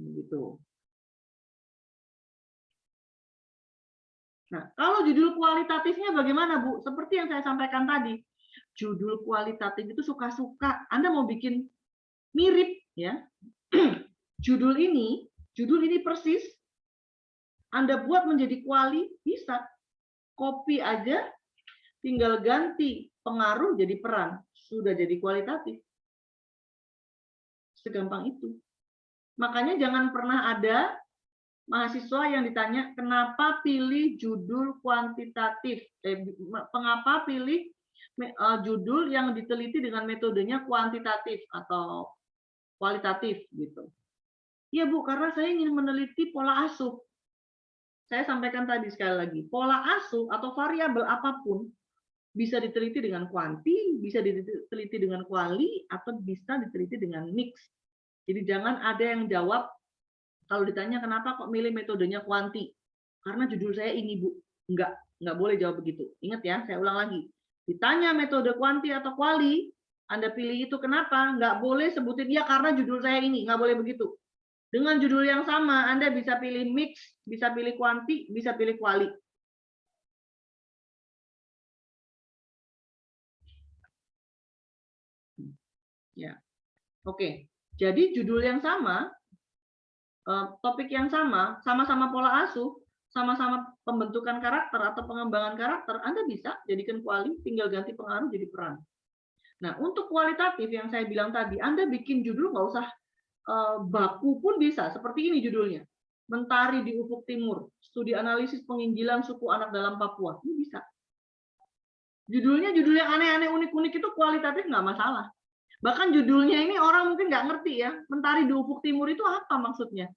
Gitu. Nah, kalau judul kualitatifnya bagaimana, Bu? Seperti yang saya sampaikan tadi, judul kualitatif itu suka-suka. Anda mau bikin mirip, ya. Judul ini persis Anda buat menjadi kuali, bisa. Copy aja, tinggal ganti pengaruh jadi peran. Sudah jadi kualitatif. Segampang itu. Makanya jangan pernah ada mahasiswa yang ditanya, kenapa pilih judul kuantitatif? Mengapa pilih judul yang diteliti dengan metodenya kuantitatif atau kualitatif gitu. Ya Bu, karena saya ingin meneliti pola asuh. Saya sampaikan tadi sekali lagi, pola asuh atau variabel apapun bisa diteliti dengan kuanti, bisa diteliti dengan kuali, atau bisa diteliti dengan mix. Jadi jangan ada yang jawab kalau ditanya kenapa kok milih metodenya kuanti. Karena judul saya ini Bu. Enggak boleh jawab begitu. Ingat ya, saya ulang lagi. Ditanya metode kuanti atau kuali, Anda pilih itu kenapa? Enggak boleh sebutin ya karena judul saya ini. Enggak boleh begitu. Dengan judul yang sama, Anda bisa pilih mix, bisa pilih kuanti, bisa pilih kuali. Ya. Oke. Jadi judul yang sama, topik yang sama, sama-sama pola asuh, sama-sama pembentukan karakter atau pengembangan karakter, Anda bisa jadikan kuali, tinggal ganti pengaruh jadi peran. Nah, untuk kualitatif yang saya bilang tadi, Anda bikin judul nggak usah baku pun bisa, seperti ini judulnya. Mentari di Ufuk Timur, studi analisis penginjilan suku anak dalam Papua. Ini bisa. Judul yang aneh-aneh, unik-unik itu kualitatif nggak masalah. Bahkan judulnya ini orang mungkin nggak ngerti ya, Mentari di Ufuk Timur itu apa maksudnya?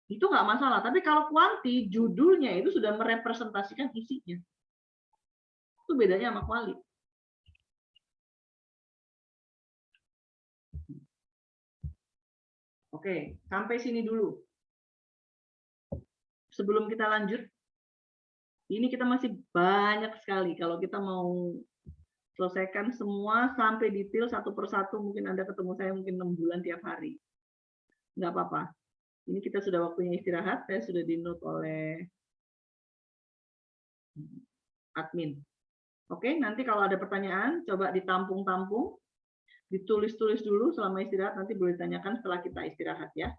Itu nggak masalah. Tapi kalau kuanti, judulnya itu sudah merepresentasikan isinya. Itu bedanya sama kuali. Oke, sampai sini dulu. Sebelum kita lanjut, ini kita masih banyak sekali. Kalau kita mau selesaikan semua sampai detail satu persatu, mungkin Anda ketemu saya mungkin 6 bulan tiap hari. Nggak apa-apa. Ini kita sudah waktunya istirahat, saya sudah di-note oleh admin. Oke, nanti kalau ada pertanyaan, coba ditampung-tampung, ditulis-tulis dulu selama istirahat, nanti boleh ditanyakan setelah kita istirahat ya.